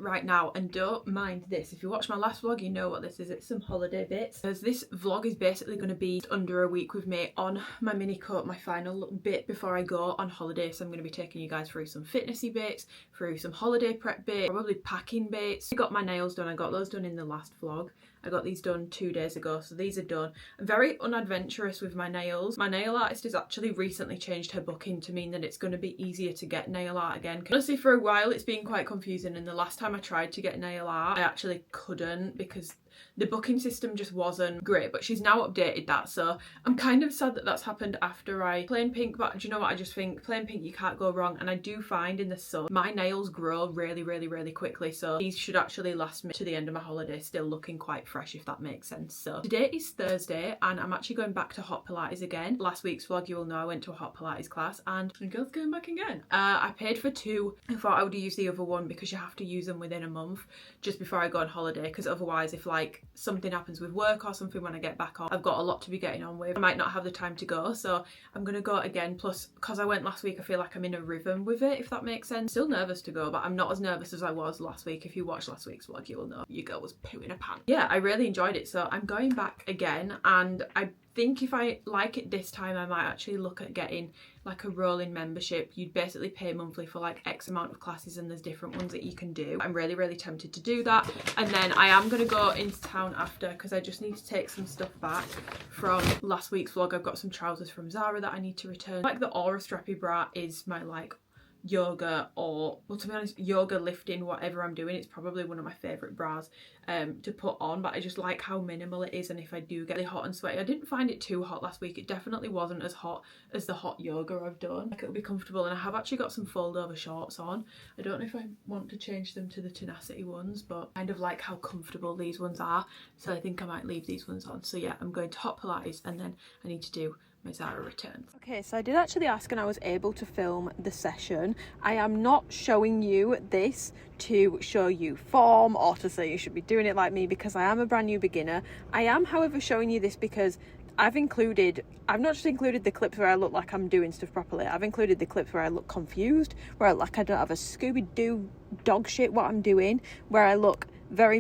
right now, and don't mind this. If you watch my last vlog, you know what this is. It's some holiday bits. Because this vlog is basically going to be under a week with me on my mini cut, my final little bit before I go on holiday. So I'm going to be taking you guys through some fitnessy bits, through some holiday prep bits, probably packing bits. I got my nails done. I got those done in the last vlog. I got these done 2 days ago, so these are done. I'm very unadventurous with my nails. My nail artist has actually recently changed her booking to mean that it's going to be easier to get nail art again. Honestly, for a while it's been quite confusing, and the last time I tried to get nail art I actually couldn't because the booking system just wasn't great, but she's now updated that, so I'm kind of sad that that's happened after I plain pink. But do you know what, I just think plain pink, you can't go wrong. And I do find in the sun my nails grow really quickly, so these should actually last me to the end of my holiday still looking quite fresh, if that makes sense. So today is Thursday and I'm actually going back to hot Pilates again. Last week's vlog, you will know I went to a hot Pilates class and the girl's going back again. I paid for 2. I thought I would use the other one because you have to use them within a month just before I go on holiday, because otherwise if like something happens with work or something when I get back on, I've got a lot to be getting on with. I might not have the time to go, so I'm gonna go again. Plus, because I went last week, I feel like I'm in a rhythm with it, if that makes sense. Still nervous to go, but I'm not as nervous as I was last week. If you watched last week's vlog, you will know your girl was pooing her pants. Yeah, I really enjoyed it, so I'm going back again, and I think if I like it this time I might actually look at getting like a rolling membership. You'd basically pay monthly for like X amount of classes, and there's different ones that you can do. I'm really tempted to do that. And then I am going to go into town after because I just need to take some stuff back from last week's vlog. I've got some trousers from Zara that I need to return. Like the Aura strappy bra is my like yoga, or well, to be honest, yoga, lifting, whatever I'm doing, it's probably one of my favorite bras to put on. But I just like how minimal it is, and if I do get really hot and sweaty, I didn't find it too hot last week. It definitely wasn't as hot as the hot yoga I've done. Like, it'll be comfortable, and I have actually got some fold over shorts on. I don't know if I want to change them to the tenacity ones, but I kind of like how comfortable these ones are, so I think I might leave these ones on. So yeah, I'm going to hot Pilates, and then I need to do my Zara returns. Okay, so I did actually ask and I was able to film the session. I am not showing you this to show you form or to say you should be doing it like me, because I am a brand new beginner. I am, however, showing you this because I've not just included the clips where I look like I'm doing stuff properly. I've included the clips where I look confused, where I look like I don't have a Scooby-Doo dog shit what I'm doing, where I look very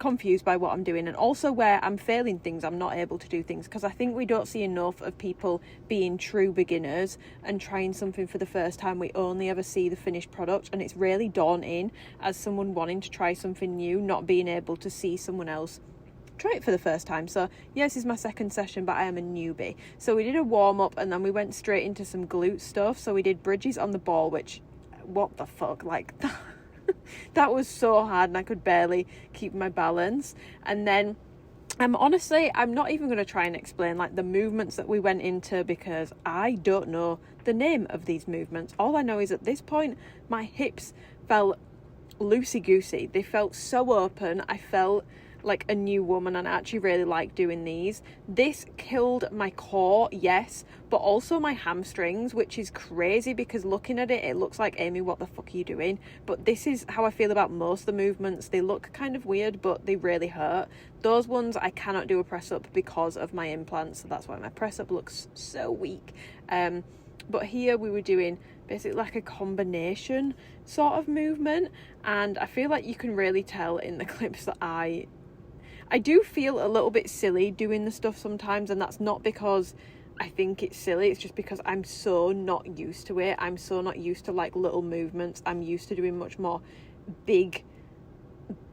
confused by what I'm doing, and also where I'm failing things, I'm not able to do things, because I think we don't see enough of people being true beginners and trying something for the first time. We only ever see the finished product, and it's really daunting as someone wanting to try something new, not being able to see someone else try it for the first time. So yes, this is my second session, but I am a newbie. So we did a warm-up and then we went straight into some glute stuff. So we did bridges on the ball, which, what the fuck, like that was so hard and I could barely keep my balance. And then honestly, I'm not even going to try and explain like the movements that we went into, because I don't know the name of these movements. All I know is at this point my hips felt loosey-goosey. They felt so open. I felt like a new woman, and I actually really like doing these. This killed my core, yes, but also my hamstrings, which is crazy because looking at it, it looks like, Amy, what the fuck are you doing? But this is how I feel about most of the movements. They look kind of weird, but they really hurt. Those ones I cannot do a press up because of my implants, so that's why my press up looks so weak. But here we were doing basically like a combination sort of movement, and I feel like you can really tell in the clips that I do feel a little bit silly doing the stuff sometimes, and that's not because I think it's silly, it's just because I'm so not used to it. I'm so not used to like little movements. I'm used to doing much more big,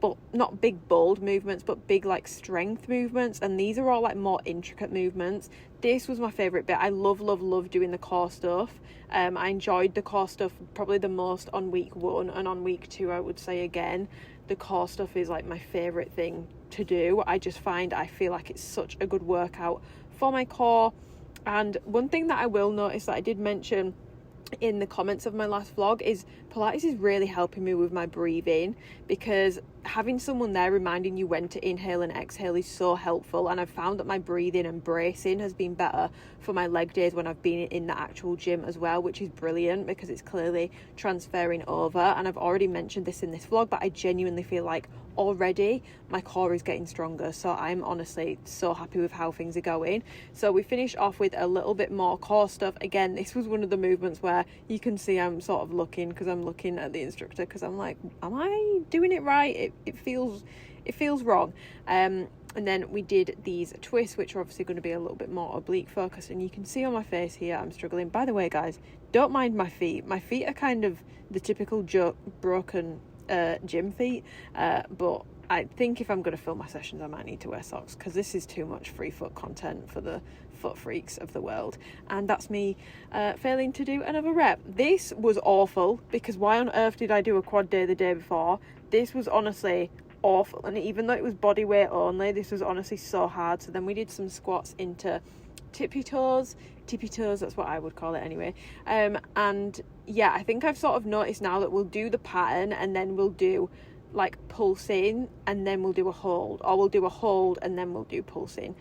but not big bold movements, but big like strength movements, and these are all like more intricate movements. This was my favorite bit. I love doing the core stuff. I enjoyed the core stuff probably the most on week 1, and on week 2 I would say again the core stuff is like my favorite thing to do. I feel like it's such a good workout for my core. And one thing that I will notice that I did mention in the comments of my last vlog is Pilates is really helping me with my breathing, because having someone there reminding you when to inhale and exhale is so helpful. And I've found that my breathing and bracing has been better for my leg days when I've been in the actual gym as well, which is brilliant because it's clearly transferring over. And I've already mentioned this in this vlog, but I genuinely feel like already my core is getting stronger, so I'm honestly so happy with how things are going. So we finished off with a little bit more core stuff. Again, this was one of the movements where you can see I'm sort of looking, because I'm looking at the instructor, because I'm like, am I doing it right? It feels wrong. And then we did these twists, which are obviously going to be a little bit more oblique focused, and you can see on my face here I'm struggling. By the way, guys, don't mind my feet. My feet are kind of the typical broken gym feet, but I think if I'm going to film my sessions I might need to wear socks, because this is too much free foot content for the foot freaks of the world. And that's me failing to do another rep. This was awful, because why on earth did I do a quad day the day before? This was honestly awful, and even though it was body weight only, this was honestly so hard. So then we did some squats into tippy toes, that's what I would call it anyway. And yeah, I think I've sort of noticed now that we'll do the pattern and then we'll do like pulsing and then we'll do a hold, or we'll do a hold and then we'll do pulsing.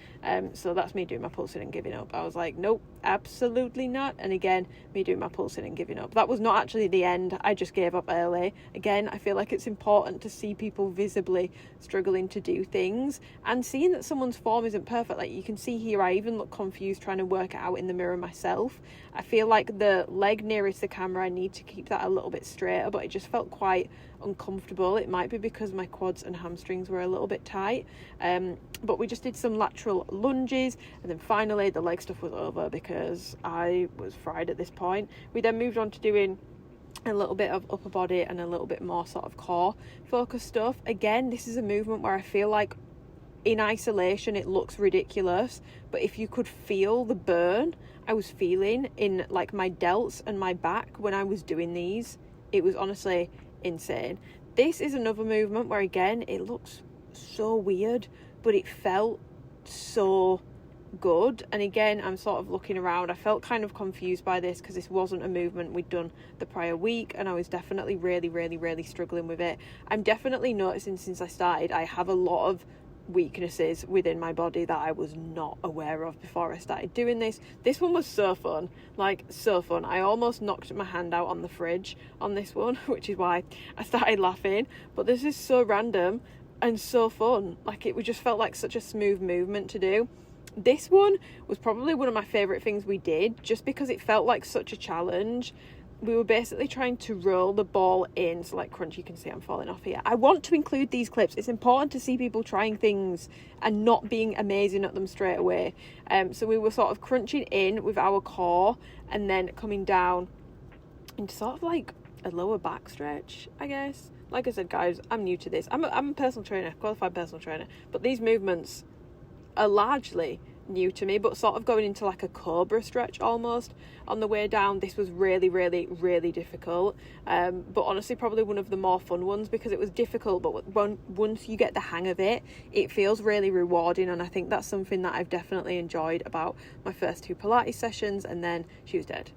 So that's me doing my pulsing and giving up. I was like, nope, absolutely not. And again, me doing my pulsing and giving up. That was not actually the end. I just gave up early. Again, I feel like it's important to see people visibly struggling to do things and seeing that someone's form isn't perfect. Like you can see here, I even look confused trying to work it out in the mirror myself. I feel like the leg nearest the camera, I need to keep that a little bit straighter, but it just felt quite uncomfortable. It might be because my quads and hamstrings were a little bit tight, but we just did some lateral lunges, and then finally the leg stuff was over because I was fried at this point. We then moved on to doing a little bit of upper body and a little bit more sort of core focus stuff. Again, this is a movement where I feel like in isolation it looks ridiculous, but if you could feel the burn I was feeling in like my delts and my back when I was doing these, it was honestly insane. This is another movement where again it looks so weird, but it felt so good. And again, I'm sort of looking around, I felt kind of confused by this because this wasn't a movement we'd done the prior week, and I was definitely really struggling with it. I'm definitely noticing since I started I have a lot of weaknesses within my body that I was not aware of before I started doing this. This one was so fun, like so fun. I almost knocked my hand out on the fridge on this one, which is why I started laughing. But this is so random and so fun. Like it just felt like such a smooth movement to do. This one was probably one of my favorite things we did, just because it felt like such a challenge. We were basically trying to roll the ball in, so like crunch, you can see I'm falling off here. I want to include these clips. It's important to see people trying things and not being amazing at them straight away. So we were sort of crunching in with our core and then coming down into sort of like a lower back stretch, I guess. Like I said, guys, I'm new to this. I'm a personal trainer, qualified personal trainer, but these movements are largely new to me, but sort of going into like a cobra stretch almost on the way down. This was really difficult, but honestly probably one of the more fun ones, because it was difficult, but once you get the hang of it, it feels really rewarding. And I think that's something that I've definitely enjoyed about my first two Pilates sessions. And then she was dead.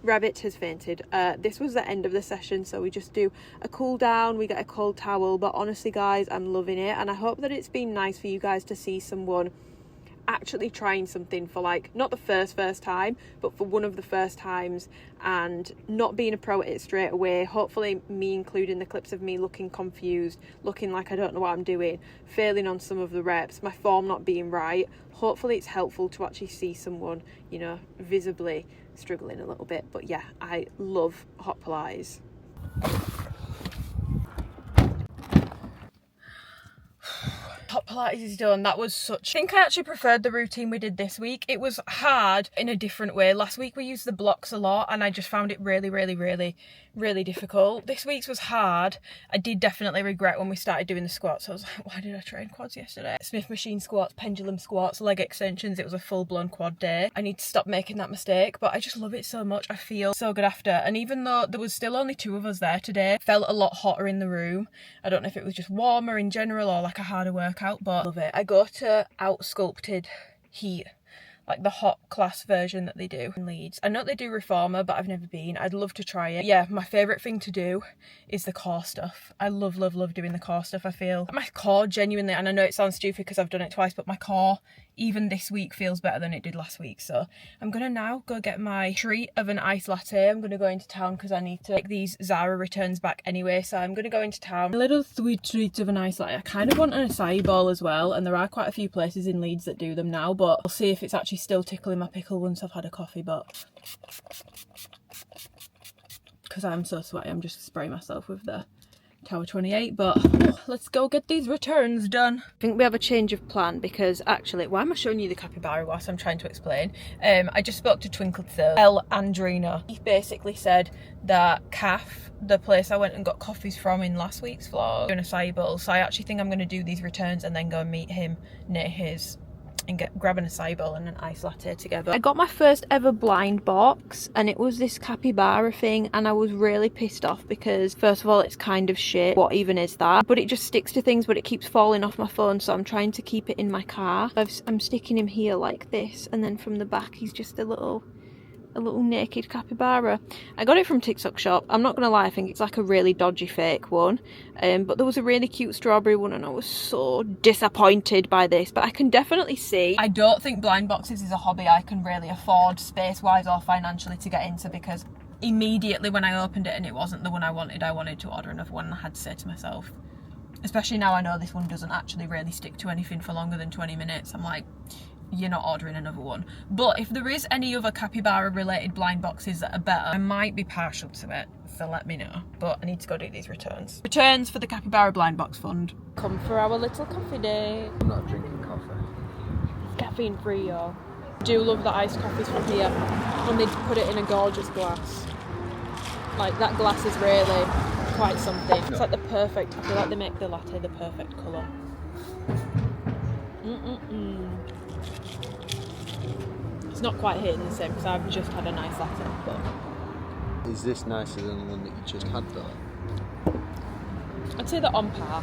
Rabbit has fainted. This was the end of the session, so we just do a cool down, we get a cold towel. But honestly guys, I'm loving it, and I hope that it's been nice for you guys to see someone actually trying something for like not the first time, but for one of the first times, and not being a pro at it straight away. Hopefully me including the clips of me looking confused, looking like I don't know what I'm doing, failing on some of the reps, my form not being right. Hopefully it's helpful to actually see someone, you know, visibly struggling a little bit. But yeah, I love hot Pilates. Hot Pilates is done. That was such... I think I actually preferred the routine we did this week. It was hard in a different way. Last week we used the blocks a lot and I just found it really difficult. This week's was hard. I did definitely regret when we started doing the squats. I was like, why did I train quads yesterday? Smith machine squats, pendulum squats, leg extensions. It was a full-blown quad day. I need to stop making that mistake, but I just love it so much. I feel so good after. And even though there was still only 2 of us there today, it felt a lot hotter in the room. I don't know if it was just warmer in general or like a harder workout, but I love it. I go to out sculpted heat like the hot class version that they do in Leeds. I know they do reformer, but I've never been. I'd love to try it. Yeah, my favourite thing to do is the core stuff. I love doing the core stuff. I feel my core genuinely, and I know it sounds stupid because I've done it twice, but my core even this week feels better than it did last week. So I'm gonna now go get my treat of an iced latte. I'm gonna go into town because I need to take these Zara returns back anyway. So I'm gonna go into town. A little sweet treat of an iced latte. I kind of want an acai bowl as well, and there are quite a few places in Leeds that do them now, but I'll see if it's actually still tickling my pickle once I've had a coffee. But because I'm so sweaty, I'm just spraying myself with the Tower 28, but let's go get these returns done. I think we have a change of plan because actually, why am I showing you the capybara whilst I'm trying to explain? I just spoke to Twinkle Toes, El Andrina. He basically said that Calf, the place I went and got coffees from in last week's vlog, doing acai bowl. So I actually think I'm going to do these returns and then go and meet him near his and grab an acai bowl and an iced latte together. I got my first ever blind box and it was this capybara thing, and I was really pissed off because first of all it's kind of shit, what even is that, but it just sticks to things, but it keeps falling off my phone, so I'm trying to keep it in my car. I'm sticking him here like this, and then from the back he's just a little naked capybara. I got it from TikTok shop. I'm not gonna lie, I think it's like a really dodgy fake one, but there was a really cute strawberry one and I was so disappointed by this. But I can definitely see, I don't think blind boxes is a hobby I can really afford space wise or financially to get into, because immediately when I opened it and it wasn't the one I wanted to order another one, and I had to say to myself, especially now I know this one doesn't actually really stick to anything for longer than 20 minutes, I'm like, you're not ordering another one. But if there is any other capybara related blind boxes that are better, I might be partial to it, so let me know. But I need to go do these returns. Returns for the capybara blind box fund. Come for our little coffee day. I'm not drinking coffee. Caffeine free, y'all. I do love the iced coffees from here, and they put it in a gorgeous glass. Like, that glass is really quite something. It's like the perfect, I feel like they make the latte the perfect colour. It's not quite hitting the same because I've just had a nice latte, but... Is this nicer than the one that you just had though? I'd say they're on par.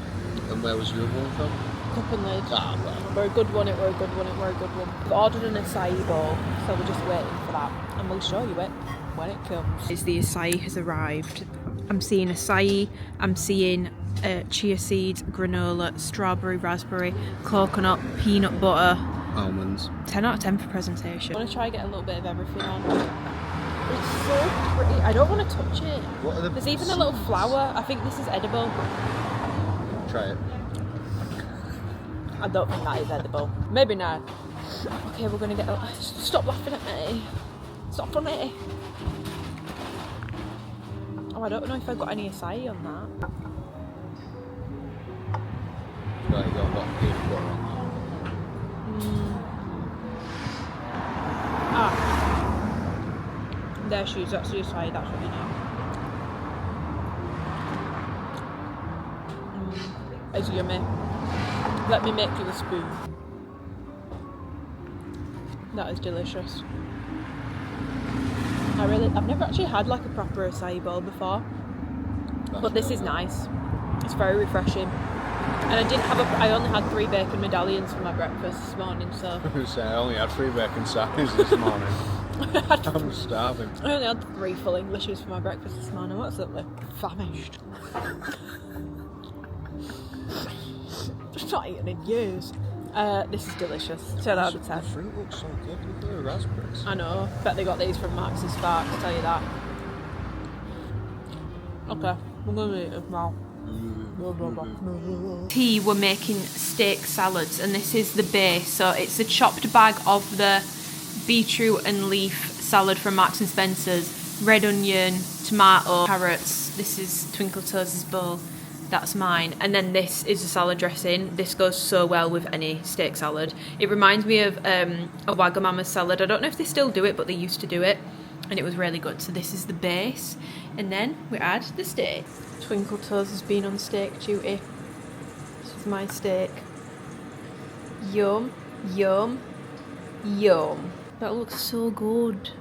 And where was your other one from? Cup and Lid. Ah, well. We're a good one, it were a good one, it were a good one. We've ordered an acai bowl, so we're just waiting for that, and we'll show you it when it comes. The acai has arrived. I'm seeing acai, I'm seeing chia seeds, granola, strawberry, raspberry, coconut, peanut butter, almonds. 10 out of 10 for presentation. I want to try and get a little bit of everything on. It's so pretty. I don't want to touch it. What are the There's even a little flower. I think this is edible. Try it. I don't think that is edible. Maybe not. Okay, we're going to get a... Stop laughing at me. Stop from me. Oh, I don't know if I got any acai on that. Right, you got a lot of peanut butter on that. There she is, that's the acai, that's what you know. It's yummy. Let me make you a spoon. That is delicious. I've never actually had like a proper acai bowl before, but this is nice. It's very refreshing. And I only had 3 bacon medallions for my breakfast this morning, so... I was going to say, I only had 3 bacon sandwiches this morning. I'm starving. I only had 3 full Englishes for my breakfast this morning. What's up with? Famished. Just not eaten in years. This is delicious. 10 out of 10. The fruit looks so good. Look at the raspberries. I know. Bet they got these from Marks and Sparks, I'll tell you that. Okay, we're going to eat it now. Tea, we're making steak salads, and this is the base. So it's a chopped bag of the beetroot and leaf salad from Marks and Spencer's, red onion, tomato, carrots. This is Twinkle Toes' bowl, that's mine, and then this is the salad dressing. This goes so well with any steak salad. It reminds me of a Wagamama's salad. I don't know if they still do it, but they used to do it, and it was really good. So this is the base, and then we add the steak. Twinkle Toes has been on steak duty. This is my steak. Yum, yum, yum. That looks so good.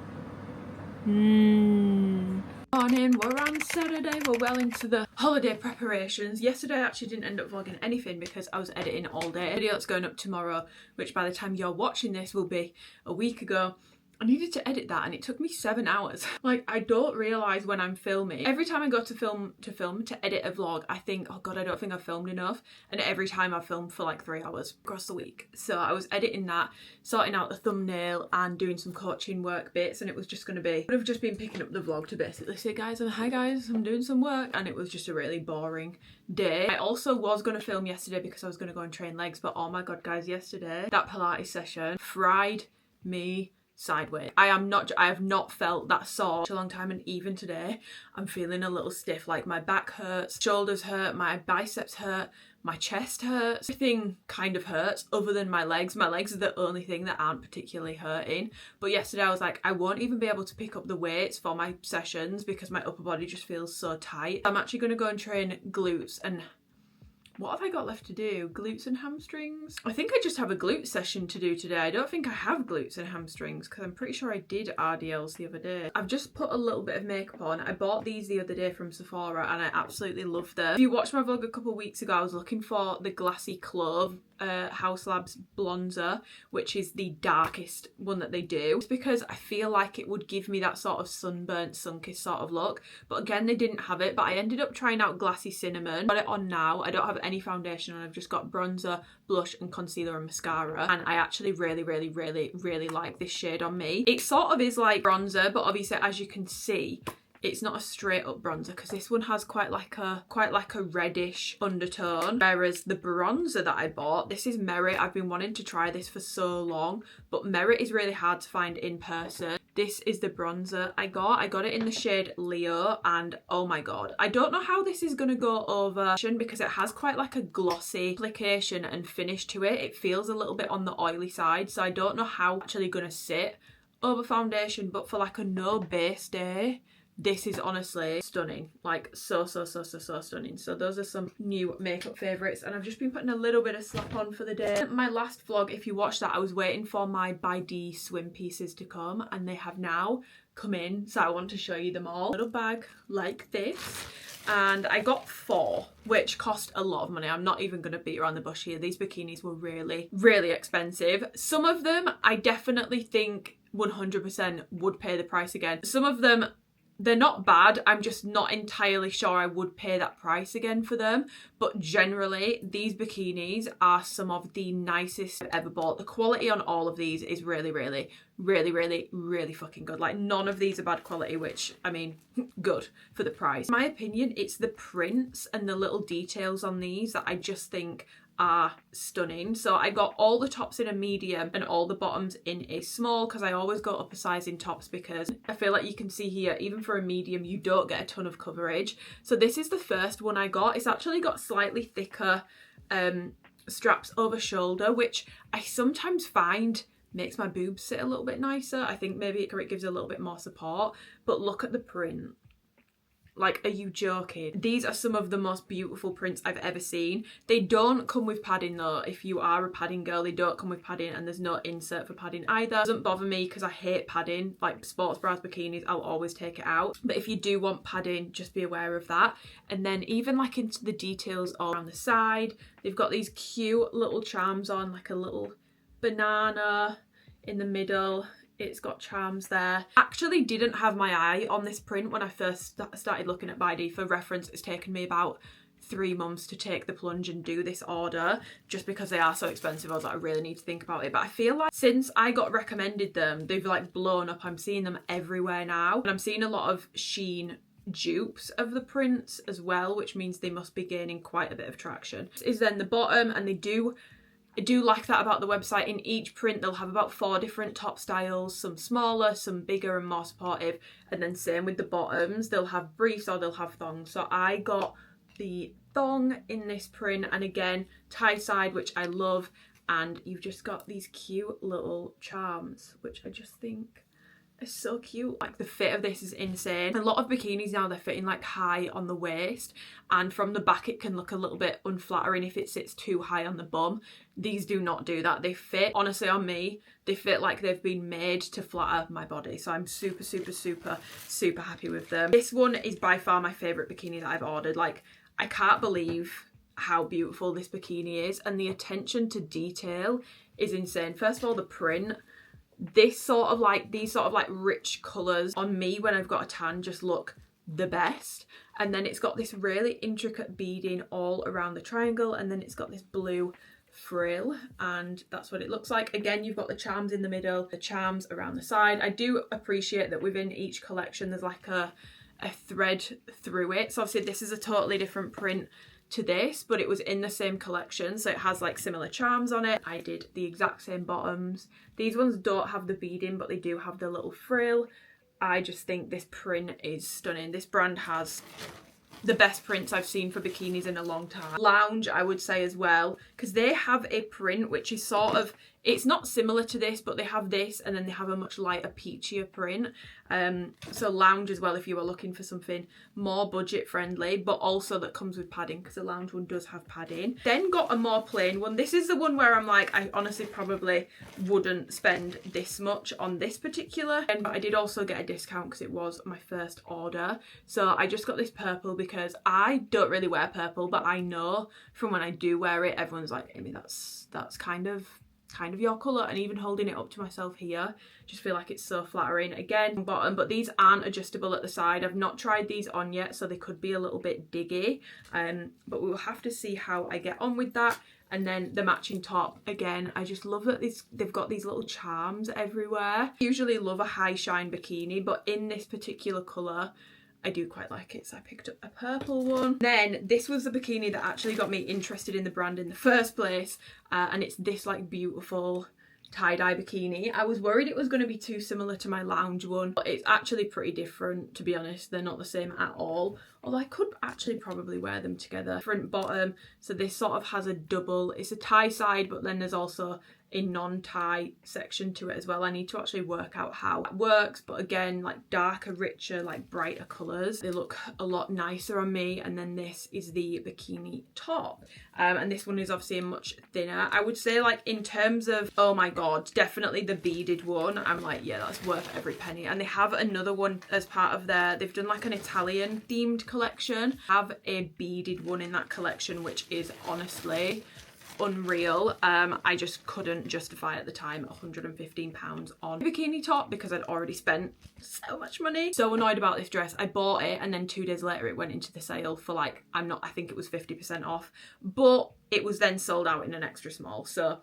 Morning, we're on Saturday, we're well into the holiday preparations. Yesterday I actually didn't end up vlogging anything because I was editing all day. The video that's going up tomorrow, which by the time you're watching this will be a week ago, I needed to edit that and it took me 7 hours. Like, I don't realise when I'm filming. Every time I go to edit a vlog, I think, oh god, I don't think I've filmed enough. And every time I've filmed for like 3 hours across the week. So I was editing that, sorting out the thumbnail and doing some coaching work bits, and it was just going to be, I would have just been picking up the vlog to basically say, guys, hi guys, I'm doing some work, and it was just a really boring day. I also was going to film yesterday because I was going to go and train legs, but oh my god guys, yesterday, that Pilates session fried me sideways. I have not felt that sore for a long time, and even today I'm feeling a little stiff. Like, my back hurts, shoulders hurt, my biceps hurt, my chest hurts. Everything kind of hurts other than my legs. My legs are the only thing that aren't particularly hurting. But yesterday I was like, I won't even be able to pick up the weights for my sessions because my upper body just feels so tight. I'm actually going to go and train glutes, and what have I got left to do? Glutes and hamstrings? I think I just have a glute session to do today. I don't think I have glutes and hamstrings because I'm pretty sure I did RDLs the other day. I've just put a little bit of makeup on. I bought these the other day from Sephora and I absolutely love them. If you watched my vlog a couple of weeks ago, I was looking for the Glassy Clove House Labs bronzer, which is the darkest one that they do. It's because I feel like it would give me that sort of sunburnt, sun-kissed sort of look. But again, they didn't have it. But I ended up trying out Glassy Cinnamon. Got it on now. I don't have any foundation on. I've just got bronzer, blush and concealer and mascara, and I actually really like this shade on me. It sort of is like bronzer, but obviously, as you can see, it's not a straight up bronzer because this one has quite like a reddish undertone, whereas the bronzer that I bought, this is Merit. I've been wanting to try this for so long, but Merit is really hard to find in person. This is the bronzer I got. I got it in the shade Leo, and oh my god, I don't know how this is gonna go over because it has quite like a glossy application and finish to it. It feels a little bit on the oily side, so I don't know how it's actually gonna sit over foundation, but for like a no base day, this is honestly stunning. Like, so stunning. So those are some new makeup favourites, and I've just been putting a little bit of slap on for the day. My last vlog, if you watched that, I was waiting for my bydee swim pieces to come, and they have now come in, so I want to show you them all. Little bag like this, and I got 4, which cost a lot of money. I'm not even going to beat around the bush here. These bikinis were really expensive. Some of them I definitely think 100% would pay the price again. Some of them, they're not bad. I'm just not entirely sure I would pay that price again for them. But generally, these bikinis are some of the nicest I've ever bought. The quality on all of these is really fucking good. Like, none of these are bad quality, which, I mean, good for the price. In my opinion, it's the prints and the little details on these that I just think are stunning. So I got all the tops in a medium and all the bottoms in a small, because I always go up a size in tops because I feel like you can see here, even for a medium, you don't get a ton of coverage. So this is the first one I got. It's actually got slightly thicker straps over shoulder, which I sometimes find makes my boobs sit a little bit nicer. I think maybe it gives a little bit more support, but look at the print. Like, are you joking? These are some of the most beautiful prints I've ever seen. They don't come with padding though. If you are a padding girl, they don't come with padding, and there's no insert for padding either. It doesn't bother me because I hate padding. Like, sports bras, bikinis, I'll always take it out. But if you do want padding, just be aware of that. And then even like into the details all around the side, they've got these cute little charms on, like a little banana in the middle. It's got charms there. Actually didn't have my eye on this print when I first started looking at bydee. For reference, it's taken me about 3 months to take the plunge and do this order, just because they are so expensive. I was like, I really need to think about it. But I feel like since I got recommended them, they've like blown up. I'm seeing them everywhere now, and I'm seeing a lot of Shein dupes of the prints as well, which means they must be gaining quite a bit of traction. This is then the bottom, and I do like that about the website. In each print, they'll have about 4 different top styles, some smaller, some bigger and more supportive. And then same with the bottoms, they'll have briefs or they'll have thongs. So I got the thong in this print, and again, tie side, which I love. And you've just got these cute little charms, which I just think It's so cute. Like the fit of this is insane. A lot of bikinis now, they're fitting like high on the waist, and from the back it can look a little bit unflattering if it sits too high on the bum. These do not do that. They fit, honestly, on me, they fit like they've been made to flatter my body. So I'm super, super, super, super happy with them. This one is by far my favourite bikini that I've ordered. Like, I can't believe how beautiful this bikini is, and the attention to detail is insane. First of all, the print. These sort of like rich colours on me when I've got a tan just look the best. And then it's got this really intricate beading all around the triangle, and then it's got this blue frill, and that's what it looks like. Again, you've got the charms in the middle, the charms around the side. I do appreciate that within each collection there's like a thread through it. So obviously this is a totally different print to this, but it was in the same collection, so it has like similar charms on it. I did the exact same bottoms. These ones don't have the beading, but they do have the little frill. I just think this print is stunning. This brand has the best prints I've seen for bikinis in a long time. Lounge, I would say as well, because they have a print which is sort of, it's not similar to this, but they have this, and then they have a much lighter peachier print. So Lounge as well, if you are looking for something more budget friendly, but also that comes with padding, because the Lounge one does have padding. Then got a more plain one. This is the one where I'm like, I honestly probably wouldn't spend this much on this particular, but I did also get a discount because it was my first order. So I just got this purple because I don't really wear purple, but I know from when I do wear it, everyone's like, Amy, that's kind of your colour. And even holding it up to myself here, just feel like it's so flattering. Again, bottom, but these aren't adjustable at the side. I've not tried these on yet, so they could be a little bit diggy, but we'll have to see how I get on with that. And then the matching top, again, I just love that they've got these little charms everywhere. I usually love a high shine bikini, but in this particular colour I do quite like it, so I picked up a purple one. Then this was the bikini that actually got me interested in the brand in the first place, and it's this like beautiful tie-dye bikini. I was worried it was going to be too similar to my Lounge one, but it's actually pretty different, to be honest. They're not the same at all, although I could actually probably wear them together. Different bottom, so this sort of has a double, it's a tie side, but then there's also a non-tie section to it as well. I need to actually work out how it works, but again, like darker, richer, like brighter colours. They look a lot nicer on me. And then this is the bikini top, and this one is obviously a much thinner. I would say, like, in terms of, oh my god, definitely the beaded one. I'm like, yeah, that's worth every penny. And they have another one as part of they've done like an Italian themed collection. Have a beaded one in that collection, which is honestly unreal. I just couldn't justify at the time £115 on a bikini top because I'd already spent so much money. So annoyed about this dress. I bought it, and then 2 days later it went into the sale for like, I think it was 50% off, but it was then sold out in an extra small. So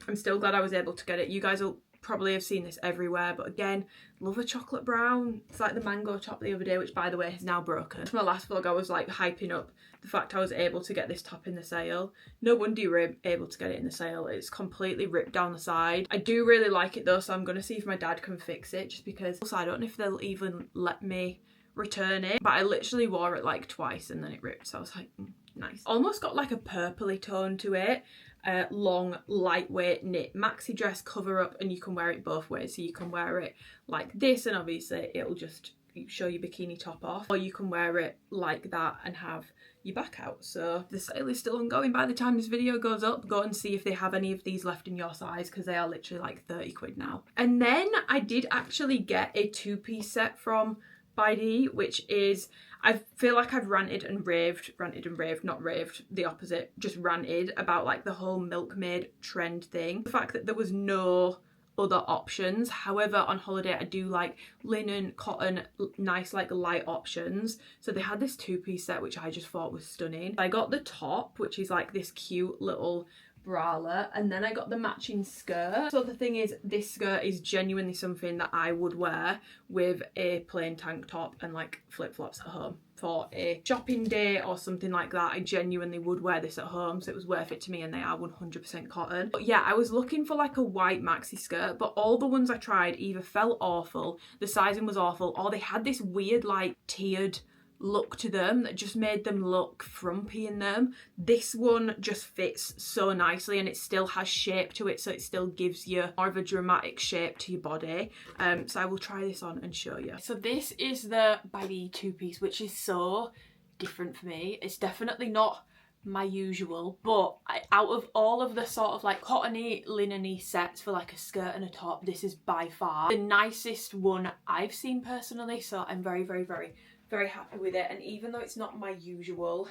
I'm still glad I was able to get it. You guys will probably have seen this everywhere, but again, love a chocolate brown. It's like the mango top the other day, which by the way is now broken. In my last vlog I was like hyping up the fact I was able to get this top in the sale. No wonder you were able to get it in the sale. It's completely ripped down the side. I do really like it though, so I'm gonna see if my dad can fix it, just because also I don't know if they'll even let me return it, but I literally wore it like twice and then it ripped, so I was like, nice. Almost got like a purpley tone to it. Long, lightweight knit maxi dress cover up, and you can wear it both ways. So you can wear it like this, and obviously it'll just show your bikini top off, or you can wear it like that and have your back out. So the sale is still ongoing. By the time this video goes up, go and see if they have any of these left in your size, because they are literally like 30 quid now. And then I did actually get a 2-piece set from bydee, which is, I feel like I've ranted and raved, not raved, the opposite, just ranted about like the whole milkmaid trend thing. The fact that there was no other options. However, on holiday I do like linen, cotton, nice like light options. So they had this 2-piece set which I just thought was stunning. I got the top, which is like this cute little bralette, and then I got the matching skirt. So the thing is, this skirt is genuinely something that I would wear with a plain tank top and like flip-flops at home for a shopping day or something like that. I genuinely would wear this at home, so it was worth it to me, and they are 100% cotton. But yeah, I was looking for like a white maxi skirt, but all the ones I tried either felt awful, the sizing was awful, or they had this weird like tiered look to them that just made them look frumpy in them. This one just fits so nicely and it still has shape to it, so it still gives you more of a dramatic shape to your body. So I will try this on and show you. So this is the bydee two-piece, which is so different for me. It's definitely not my usual, but out of all of the sort of like cottony, linen-y sets for like a skirt and a top, this is by far the nicest one I've seen personally, so I'm very, very, very, very happy with it. And even though it's not my usual,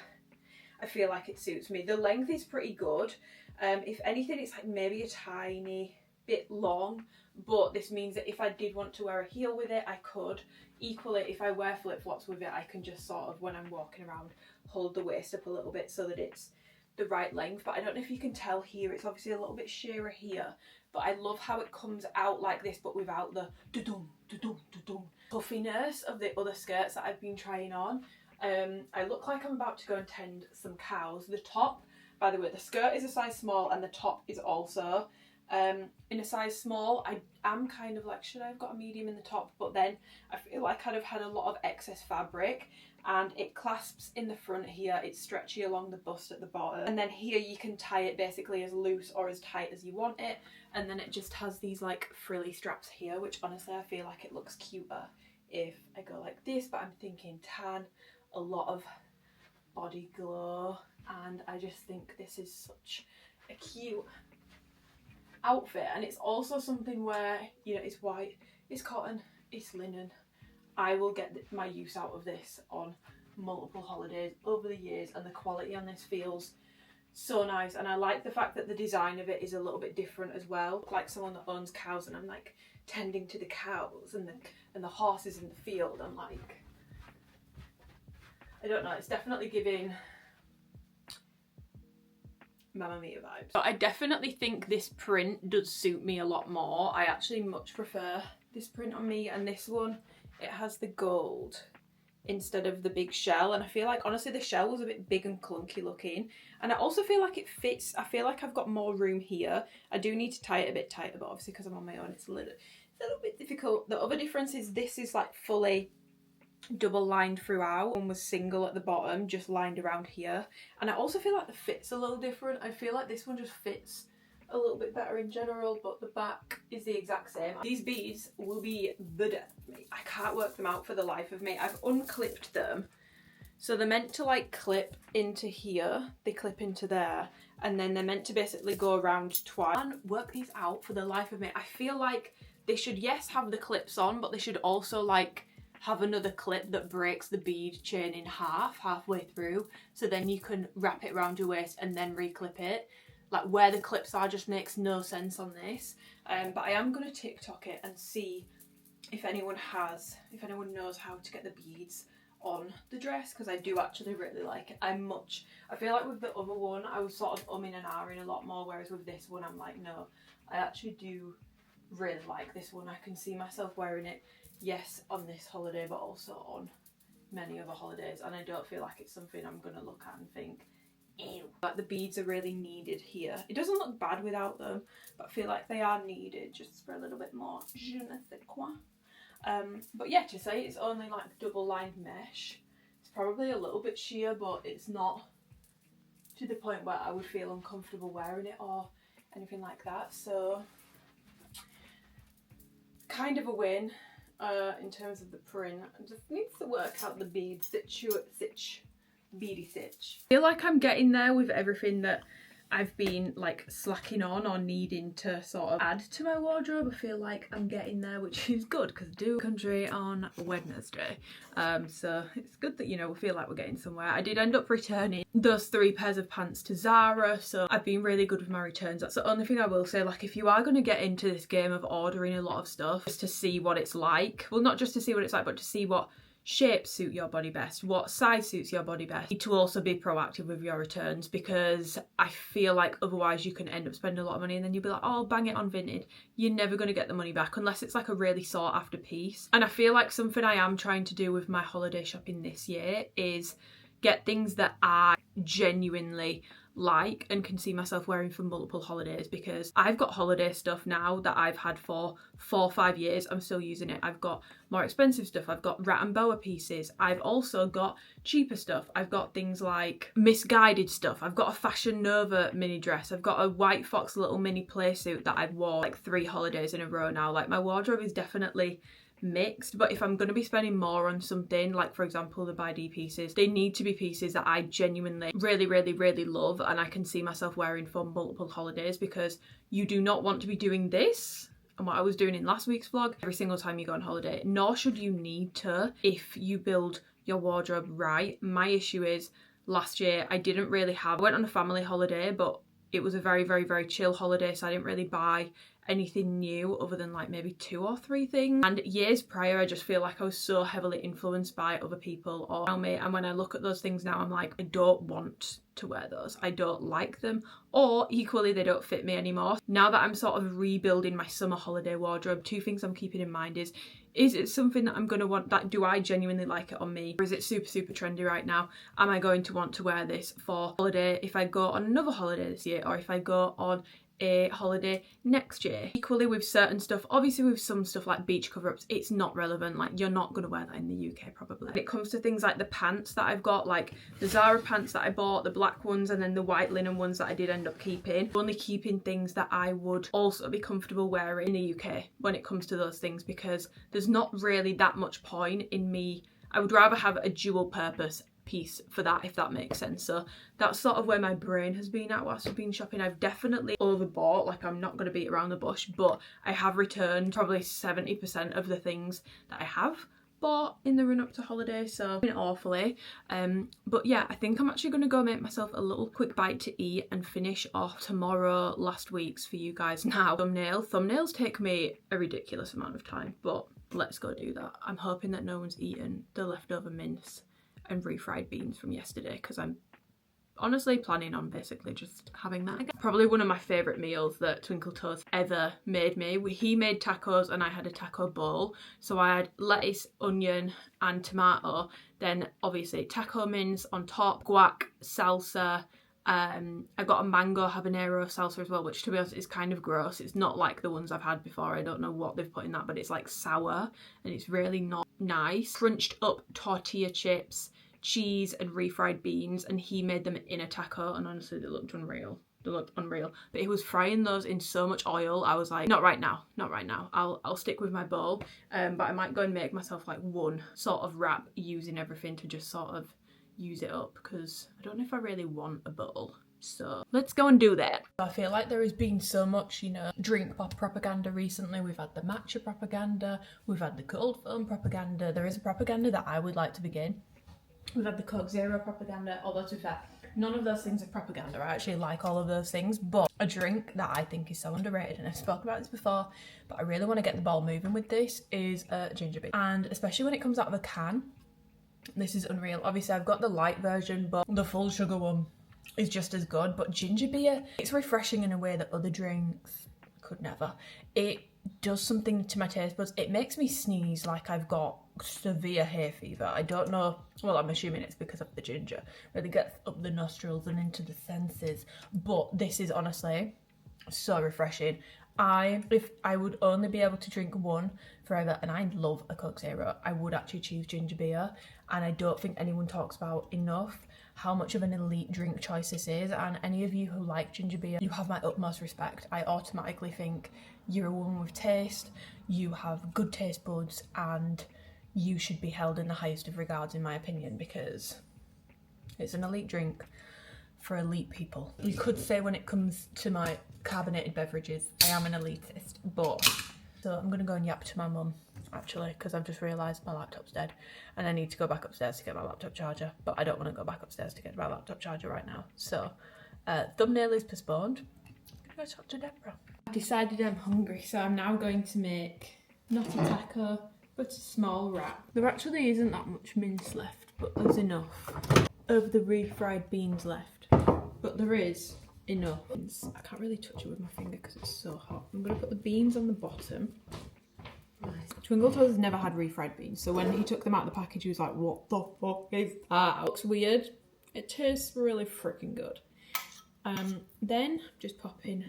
I feel like it suits me. The length is pretty good. If anything, it's like maybe a tiny bit long, but this means that if I did want to wear a heel with it, I could. Equally, if I wear flip-flops with it, I can just sort of, when I'm walking around, hold the waist up a little bit so that it's the right length. But I don't know if you can tell here, it's obviously a little bit sheerer here, but I love how it comes out like this, but without the da-dum, da-dum, da-dum puffiness of the other skirts that I've been trying on. I look like I'm about to go and tend some cows. The top, by the way, the skirt is a size small and the top is also in a size small. I am kind of like, should I have got a medium in the top? But then I feel like I'd have had a lot of excess fabric, and it clasps in the front here. It's stretchy along the bust at the bottom, and then here you can tie it basically as loose or as tight as you want it, and then it just has these like frilly straps here, which honestly I feel like it looks cuter if I go like this, but I'm thinking tan, a lot of body glow, and I just think this is such a cute outfit. And it's also something where, you know, it's white, it's cotton, it's linen. I will get my use out of this on multiple holidays over the years, and the quality on this feels so nice. And I like the fact that the design of it is a little bit different as well, like someone that owns cows and I'm like tending to the cows and the horses in the field. I'm like, I don't know, it's definitely giving Mamma Mia vibes. But I definitely think this print does suit me a lot more. I actually much prefer this print on me, and this one, it has the gold instead of the big shell, and I feel like honestly the shell was a bit big and clunky looking, and I also feel like it fits. I feel like I've got more room here. I do need to tie it a bit tighter, but obviously because I'm on my own it's a little bit difficult. The other difference is this is like fully double lined throughout. One was single at the bottom, just lined around here, and I also feel like the fit's a little different. I feel like this one just fits a little bit better in general, but the back is the exact same. These beads will be the death of me. I can't work them out for the life of me. I've unclipped them, so they're meant to like clip into here, they clip into there, and then they're meant to basically go around twice. I can't work these out for the life of me. I feel like they should, yes, have the clips on, but they should also like have another clip that breaks the bead chain in half, halfway through, so then you can wrap it around your waist and then reclip it. Like where the clips are just makes no sense on this. But I am going to TikTok it and see if anyone knows how to get the beads on the dress, because I do actually really like it. I feel like with the other one I was sort of umming and ahhing a lot more, whereas with this one I'm like, no, I actually do really like this one. I can see myself wearing it, yes, on this holiday, but also on many other holidays, and I don't feel like it's something I'm going to look at and think, ew. But the beads are really needed here. It doesn't look bad without them, but I feel like they are needed just for a little bit more je ne sais quoi. But yeah, to say it's only like double lined mesh, it's probably a little bit sheer, but it's not to the point where I would feel uncomfortable wearing it or anything like that. So kind of a win in terms of the print. I just need to work out the bead beady stitch. I feel like I'm getting there with everything that I've been like slacking on or needing to sort of add to my wardrobe. I feel like I'm getting there, which is good because I do country on Wednesday. So it's good that, you know, we feel like we're getting somewhere. I did end up returning those 3 pairs of pants to Zara, so I've been really good with my returns. That's the only thing I will say. Like, if you are going to get into this game of ordering a lot of stuff just to see what it's like, well, not just to see what it's like, but to see what shapes suit your body best, what size suits your body best. You need to also be proactive with your returns, because I feel like otherwise you can end up spending a lot of money and then you'll be like, oh, bang it on Vinted. You're never going to get the money back unless it's like a really sought after piece. And I feel like something I am trying to do with my holiday shopping this year is get things that I genuinely like and can see myself wearing for multiple holidays, because I've got holiday stuff now that I've had for 4 or 5 years. I'm still using it. I've got more expensive stuff. I've got rat and boa pieces. I've also got cheaper stuff. I've got things like misguided stuff. I've got a Fashion Nova mini dress. I've got a White Fox little mini play suit that I've worn like 3 holidays in a row now. Like, my wardrobe is definitely mixed, but if I'm going to be spending more on something, like for example the bydee pieces, they need to be pieces that I genuinely really love and I can see myself wearing for multiple holidays, because you do not want to be doing this and what I was doing in last week's vlog every single time you go on holiday, nor should you need to if you build your wardrobe right. My issue is last year I didn't really have, I went on a family holiday, but it was a very chill holiday, so I didn't really buy anything new other than like maybe 2 or 3 things. And years prior, I just feel like I was so heavily influenced by other people or around me, and when I look at those things now, I'm like, I don't want to wear those. I don't like them, or equally they don't fit me anymore. Now that I'm sort of rebuilding my summer holiday wardrobe, 2 things I'm keeping in mind is it something that I'm going to want, that do I genuinely like it on me, or is it super trendy right now? Am I going to want to wear this for holiday if I go on another holiday this year, or if I go on a holiday next year? Equally with certain stuff, obviously with some stuff like beach cover-ups, it's not relevant. Like, you're not going to wear that in the UK probably. When it comes to things like the pants that I've got, like the Zara pants that I bought, the black ones, and then the white linen ones that I did end up keeping, only keeping things that I would also be comfortable wearing in the UK when it comes to those things, because there's not really that much point in me. I would rather have a dual purpose piece for that, if that makes sense. So that's sort of where my brain has been at whilst I've been shopping. I've definitely overbought, like, I'm not going to beat around the bush, but I have returned probably 70% of the things that I have bought in the run up to holiday, so it's been awfully. But yeah, I think I'm actually going to go make myself a little quick bite to eat and finish off tomorrow last week's for you guys now. Thumbnails take me a ridiculous amount of time, but let's go do that. I'm hoping that no one's eaten the leftover mince and refried beans from yesterday, because I'm honestly planning on basically just having that again. Probably one of my favourite meals that Twinkle Toes ever made me. He made tacos and I had a taco bowl. So I had lettuce, onion and tomato, then obviously taco mince on top, guac, salsa. I got a mango habanero salsa as well, which to be honest is kind of gross. It's not like the ones I've had before. I don't know what they've put in that, but it's like sour and it's really not nice. Crunched up tortilla chips, cheese and refried beans, and he made them in a taco, and honestly they looked unreal. But he was frying those in so much oil. I was like, not right now. I'll stick with my bowl, but I might go and make myself like one sort of wrap using everything to just sort of use it up, because I don't know if I really want a bowl. So let's go and do that. I feel like there has been so much, you know, drink propaganda recently. We've had the matcha propaganda, we've had the cold foam propaganda. There is a propaganda that I would like to begin. We've had the Coke Zero propaganda, although to be fair, none of those things are propaganda. I actually like all of those things, but a drink that I think is so underrated, and I've spoken about this before, but I really want to get the ball moving with this, is ginger beer. And especially when it comes out of a can, this is unreal. Obviously I've got the light version, but the full sugar one is just as good. But ginger beer, it's refreshing in a way that other drinks could never. It does something to my taste buds. It makes me sneeze like I've got severe hay fever. I don't know, well, I'm assuming it's because of the ginger. Really gets up the nostrils and into the senses. But this is honestly so refreshing. If I would only be able to drink one forever, and I love a Coke Zero, I would actually choose ginger beer. And I don't think anyone talks about enough how much of an elite drink choice this is. And any of you who like ginger beer, you have my utmost respect. I automatically think you're a woman with taste, you have good taste buds, and you should be held in the highest of regards, in my opinion, because it's an elite drink for elite people. You could say when it comes to my carbonated beverages, I am an elitist, but so I'm gonna go and yap to my mum actually, because I've just realised my laptop's dead and I need to go back upstairs to get my laptop charger, but I don't want to go back upstairs to get my laptop charger right now. So thumbnail is postponed. I'm gonna go talk to Deborah. I've decided I'm hungry, so I'm now going to make not a taco but a small wrap. There actually isn't that much mince left, but there's enough of the refried beans left, but there is enough. I can't really touch it with my finger because it's so hot. I'm going to put the beans on the bottom. Nice. Twinkle Toes has never had refried beans, so when he took them out of the package he was like, what the fuck is that? It looks weird. It tastes really freaking good. Then just pop in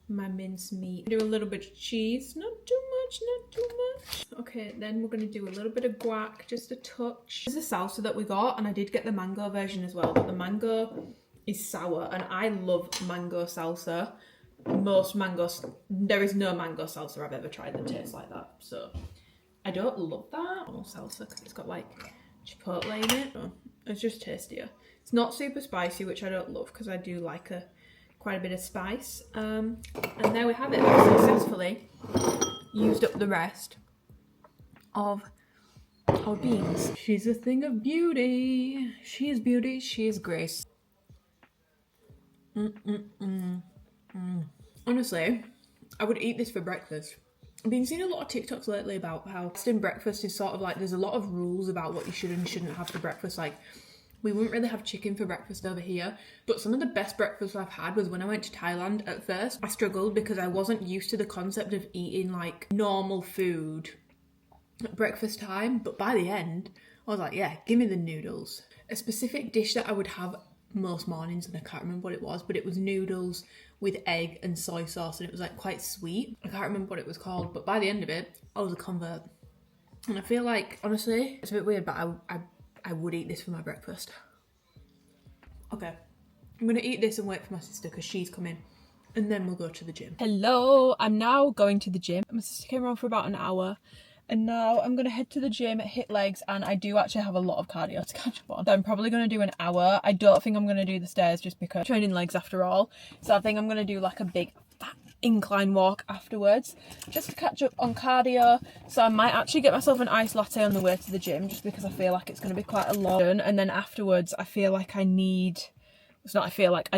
my minced meat. Do a little bit of cheese, not too much, not too much. Okay, then we're gonna do a little bit of guac, just a touch. This is a salsa that we got, and I did get the mango version as well, but the mango is sour, and I love mango salsa. Most mangoes, there is no mango salsa I've ever tried that tastes like that, so I don't love that salsa because it's got like chipotle in it. Oh, it's just tastier. It's not super spicy, which I don't love because I do like quite a bit of spice. And there we have it. I've successfully used up the rest of our beans. She's a thing of beauty. She is beauty. She is grace. Honestly, I would eat this for breakfast. I've been seeing a lot of TikToks lately about how fasting breakfast is sort of like, there's a lot of rules about what you should and shouldn't have for breakfast. Like, we wouldn't really have chicken for breakfast over here, but some of the best breakfasts I've had was when I went to Thailand. At first, I struggled because I wasn't used to the concept of eating like normal food at breakfast time, but by the end, I was like, yeah, give me the noodles. A specific dish that I would have most mornings, and I can't remember what it was, but it was noodles with egg and soy sauce, and it was like quite sweet. I can't remember what it was called, but by the end of it, I was a convert. And I feel like, honestly, it's a bit weird, but I would eat this for my breakfast. Okay, I'm gonna eat this and wait for my sister because she's coming, and then we'll go to the gym. Hello, I'm now going to the gym. My sister came around for about an hour, and now I'm gonna head to the gym, hit legs, and I do actually have a lot of cardio to catch up on. So I'm probably gonna do an hour. I don't think I'm gonna do the stairs just because I'm training legs after all. So I think I'm gonna do like a big fat incline walk afterwards just to catch up on cardio. So I might actually get myself an iced latte on the way to the gym just because I feel like it's going to be quite a lot. And then afterwards I feel like I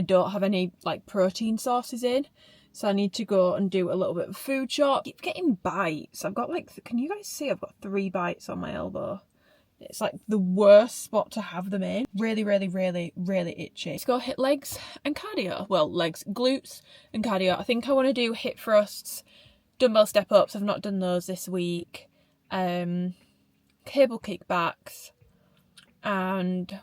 don't have any like protein sources in, so I need to go and do a little bit of food shop. I keep getting bites. I've got like, can you guys see I've got 3 bites on my elbow? It's like the worst spot to have them in. Really, really, really, really itchy. Let's go hit legs and cardio. Well, legs, glutes and cardio. I think I want to do hip thrusts, dumbbell step ups. I've not done those this week. Cable kickbacks. And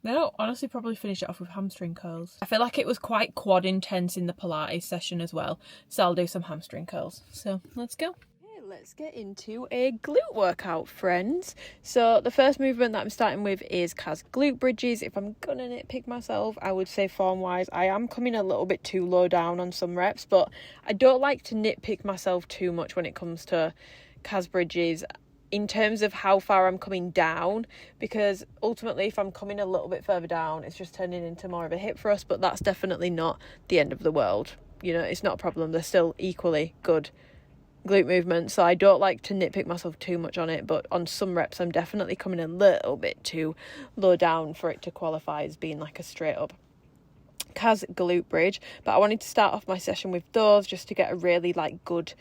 then I'll honestly probably finish it off with hamstring curls. I feel like it was quite quad intense in the Pilates session as well. So I'll do some hamstring curls. So let's go. Let's get into a glute workout, friends. So the first movement that I'm starting with is Kaz glute bridges. If I'm gonna nitpick myself, I would say form wise I am coming a little bit too low down on some reps, but I don't like to nitpick myself too much when it comes to Kaz bridges in terms of how far I'm coming down, because ultimately if I'm coming a little bit further down, it's just turning into more of a hip thrust, but that's definitely not the end of the world. You know, it's not a problem. They're still equally good glute movement, so I don't like to nitpick myself too much on it, but on some reps I'm definitely coming a little bit too low down for it to qualify as being like a straight up Kaz glute bridge. But I wanted to start off my session with those just to get a really like good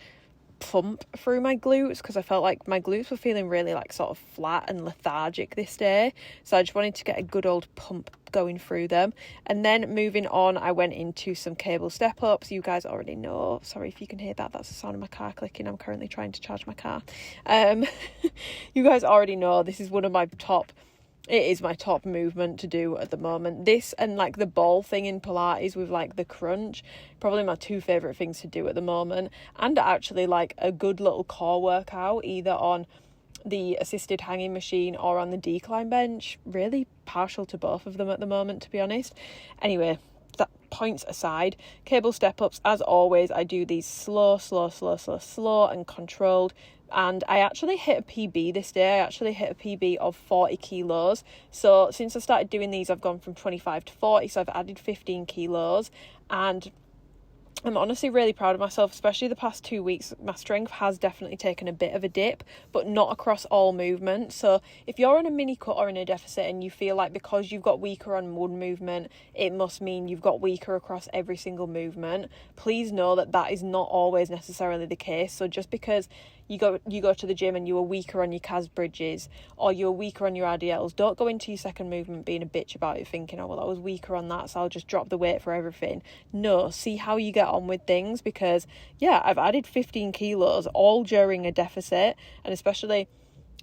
pump through my glutes, because I felt like my glutes were feeling really like sort of flat and lethargic this day, so I just wanted to get a good old pump going through them. And then moving on, I went into some cable step ups. You guys already know, sorry if you can hear that, that's the sound of my car clicking. I'm currently trying to charge my car. You guys already know this is one of my top, it is my top movement to do at the moment. This and like the ball thing in Pilates with like the crunch, probably my 2 favourite things to do at the moment. And actually like a good little core workout either on the assisted hanging machine or on the decline bench. Really partial to both of them at the moment, to be honest. Anyway, that points aside, cable step ups, as always, I do these slow and controlled. And I actually hit a PB this day. I actually hit a PB of 40 kilos. So since I started doing these, I've gone from 25 to 40. So I've added 15 kilos. And I'm honestly really proud of myself, especially the past 2 weeks. My strength has definitely taken a bit of a dip, but not across all movements. So if you're on a mini cut or in a deficit and you feel like because you've got weaker on one movement, it must mean you've got weaker across every single movement, please know that that is not always necessarily the case. So just because you go to the gym and you were weaker on your Kaz bridges or you're weaker on your RDLs, don't go into your second movement being a bitch about it, thinking, oh well, I was weaker on that, so I'll just drop the weight for everything. No, see how you get on with things, because yeah, I've added 15 kilos all during a deficit, and especially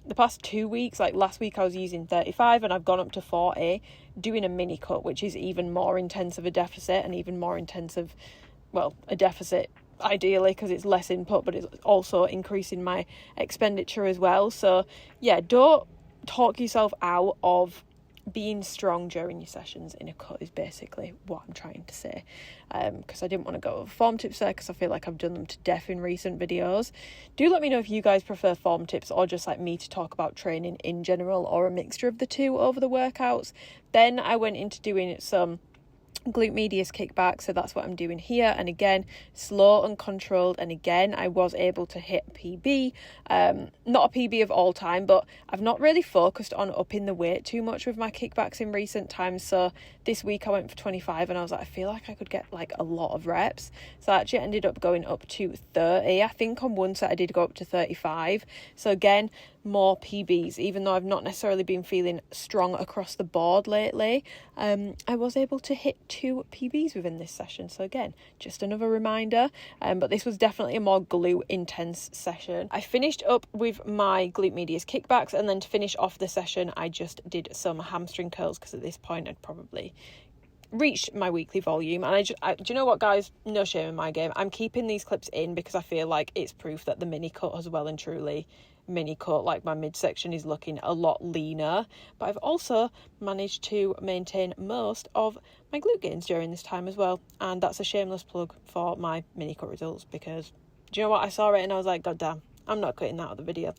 the past 2 weeks, like last week I was using 35 and I've gone up to 40, doing a mini cut, which is even more intense of a deficit and even more intensive, well, a deficit ideally because it's less input, but it's also increasing my expenditure as well. So yeah, don't talk yourself out of being strong during your sessions in a cut is basically what I'm trying to say, because I didn't want to go over form tips there because I feel like I've done them to death in recent videos. Do let me know if you guys prefer form tips or just like me to talk about training in general, or a mixture of the two over the workouts. Then I went into doing some glute medius kickback, so that's what I'm doing here, and again slow and controlled, and again I was able to hit PB, not a PB of all time, but I've not really focused on upping the weight too much with my kickbacks in recent times. So this week I went for 25 and I was like, I feel like I could get like a lot of reps, so I actually ended up going up to 30. I think on one set I did go up to 35, so again more PBs, even though I've not necessarily been feeling strong across the board lately. I was able to hit 2 PBs within this session, so again just another reminder, but this was definitely a more glute intense session. I finished up with my glute medius kickbacks, and then to finish off the session I just did some hamstring curls because at this point I'd probably reached my weekly volume. And do you know what, guys, no shame in my game, I'm keeping these clips in because I feel like it's proof that the mini cut has well and truly mini cut. Like my midsection is looking a lot leaner, but I've also managed to maintain most of my glute gains during this time as well, and that's a shameless plug for my mini cut results, because do you know what, I saw it and I was like, god damn, I'm not cutting that out of the video.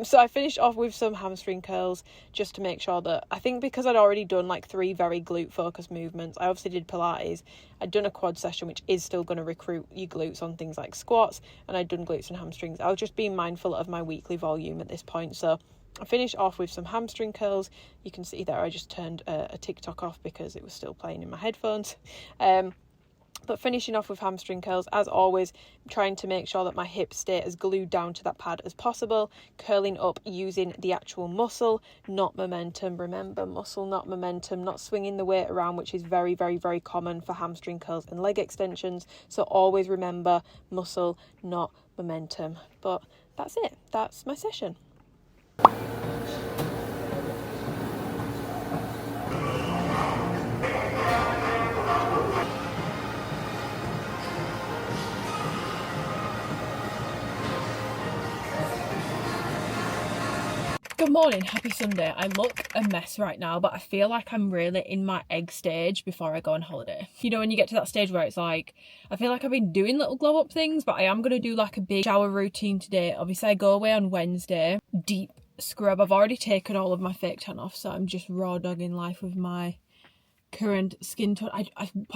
So I finished off with some hamstring curls just to make sure that, I think because I'd already done like 3 very glute focused movements. I obviously did Pilates, I'd done a quad session which is still going to recruit your glutes on things like squats, and I'd done glutes and hamstrings. I was just being mindful of my weekly volume at this point. So I finished off with some hamstring curls. You can see there I just turned a TikTok off because it was still playing in my headphones. But finishing off with hamstring curls, as always, trying to make sure that my hips stay as glued down to that pad as possible, curling up using the actual muscle, not momentum. Remember, muscle, not momentum, not swinging the weight around, which is very, very, very common for hamstring curls and leg extensions. So always remember muscle, not momentum. But that's it. That's my session. Good morning, happy Sunday. I look a mess right now, but I feel like I'm really in my egg stage before I go on holiday. You know, when you get to that stage where it's like, I feel like I've been doing little glow up things, but I am going to do like a big shower routine today. Obviously I go away on Wednesday, deep scrub. I've already taken all of my fake tan off, so I'm just raw dogging life with my current skin tone.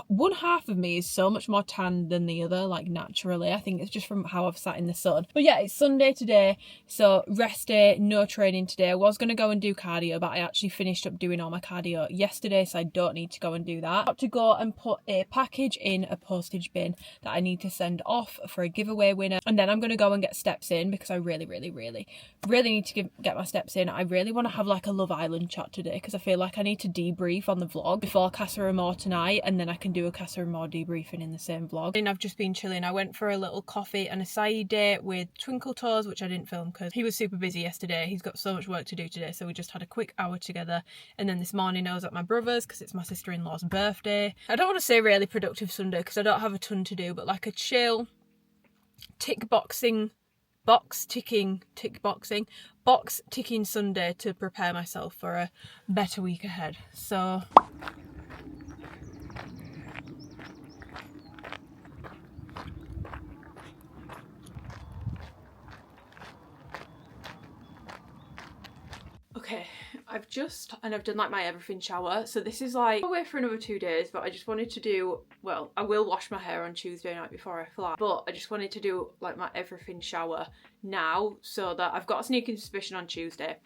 One half of me is so much more tan than the other, like naturally. I think it's just from how I've sat in the sun. But yeah, it's Sunday today, so rest day, no training today. I was going to go and do cardio, but I actually finished up doing all my cardio yesterday, so I don't need to go and do that. I've got to go and put a package in a postage bin that I need to send off for a giveaway winner, and then I'm going to go and get steps in because I really need to get my steps in. I really want to have like a Love Island chat today because I feel like I need to debrief on the vlog before Casa Amor tonight, and then I can do a Casa Amor debriefing in the same vlog. And I've just been chilling. I went for a little coffee and acai date with Twinkle Toes, which I didn't film because he was super busy yesterday. He's got so much work to do today, so we just had a quick hour together. And then this morning I was at my brother's because it's my sister-in-law's birthday. I don't want to say really productive Sunday because I don't have a ton to do, but like a chill box ticking Sunday to prepare myself for a better week ahead. So okay, I've done like my everything shower, so this is like away for another 2 days, but I just wanted to do, well, I will wash my hair on Tuesday night before I fly, but I just wanted to do like my everything shower now, so that I've got a sneaking suspicion on Tuesday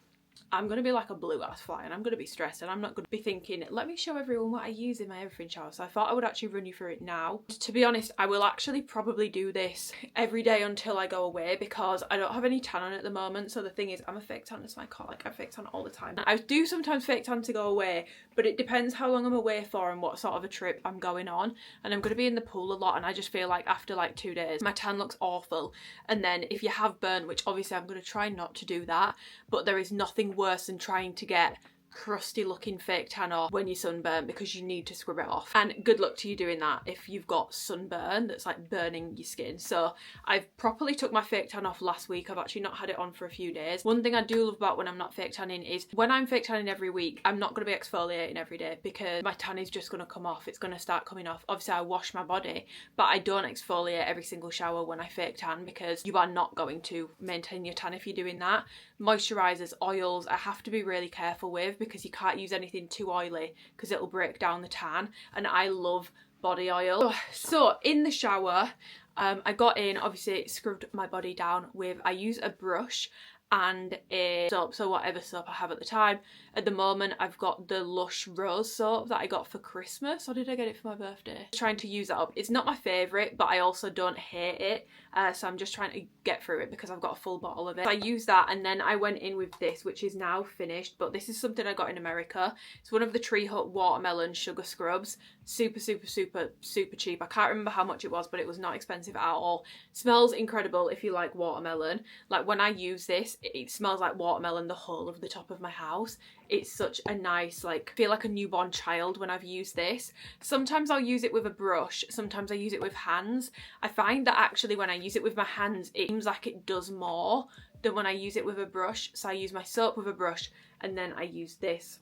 I'm going to be like a blue ass fly and I'm going to be stressed and I'm not going to be thinking, let me show everyone what I use in my everything shower. So I thought I would actually run you through it now. To be honest, I will actually probably do this every day until I go away because I don't have any tan on at the moment. So the thing is, I'm a fake tan, so I can't, like, I fake tan all the time. I do sometimes fake tan to go away, but it depends how long I'm away for and what sort of a trip I'm going on. And I'm going to be in the pool a lot, and I just feel like after like 2 days, my tan looks awful. And then if you have burn, which obviously I'm going to try not to do that, but there is nothing worse than trying to get crusty looking fake tan off when you're sunburned, because you need to scrub it off. And good luck to you doing that if you've got sunburn that's like burning your skin. So I've properly took my fake tan off last week. I've actually not had it on for a few days. One thing I do love about when I'm not fake tanning is when I'm fake tanning every week, I'm not going to be exfoliating every day because my tan is just going to come off. It's going to start coming off. Obviously I wash my body, but I don't exfoliate every single shower when I fake tan because you are not going to maintain your tan if you're doing that. Moisturisers, oils, I have to be really careful with because you can't use anything too oily because it'll break down the tan, and I love body oil. So in the shower, I got in, obviously scrubbed my body down with, I use a brush and a soap, so whatever soap I have at the time. At the moment I've got the Lush Rose soap that I got for Christmas, or did I get it for my birthday? Trying to use that up. It's not my favourite, but I also don't hate it, so I'm just trying to get through it because I've got a full bottle of it. So I used that, and then I went in with this, which is now finished, but this is something I got in America. It's one of the Tree Hut watermelon sugar scrubs. Super cheap. I can't remember how much it was, but it was not expensive at all. Smells incredible if you like watermelon. Like when I use this, it smells like watermelon the whole of the top of my house. It's such a nice, like, I feel like a newborn child when I've used this. Sometimes I'll use it with a brush, sometimes I use it with hands. I find that actually when I use it with my hands, it seems like it does more than when I use it with a brush. So I use my soap with a brush, and then I use this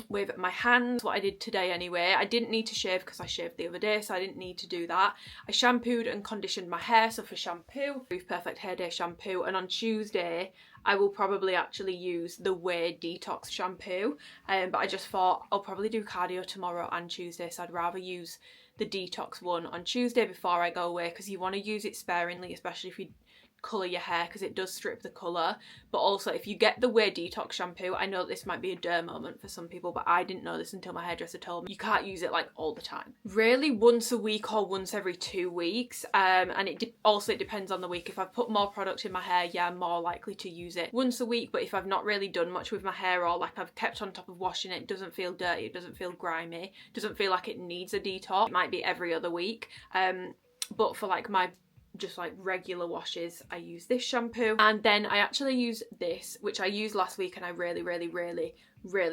with my hands. What I did today anyway. I didn't need to shave because I shaved the other day, so I didn't need to do that. I shampooed and conditioned my hair. So for shampoo, Perfect Hair Day shampoo, and on Tuesday I will probably actually use the Way Detox shampoo, but I just thought I'll probably do cardio tomorrow and Tuesday, so I'd rather use the detox one on Tuesday before I go away, because you want to use it sparingly, especially if you colour your hair, because it does strip the colour. But also if you get the Way Detox shampoo, I know this might be a duh moment for some people, but I didn't know this until my hairdresser told me, you can't use it like all the time. Really once a week or once every 2 weeks, and it also depends on the week. If I've put more product in my hair, yeah, I'm more likely to use it once a week. But if I've not really done much with my hair, or like I've kept on top of washing it, it doesn't feel dirty, it doesn't feel grimy, it doesn't feel like it needs a detox, it might be every other week. But for like my just like regular washes, I use this shampoo. And then I actually use this, which I used last week, and I really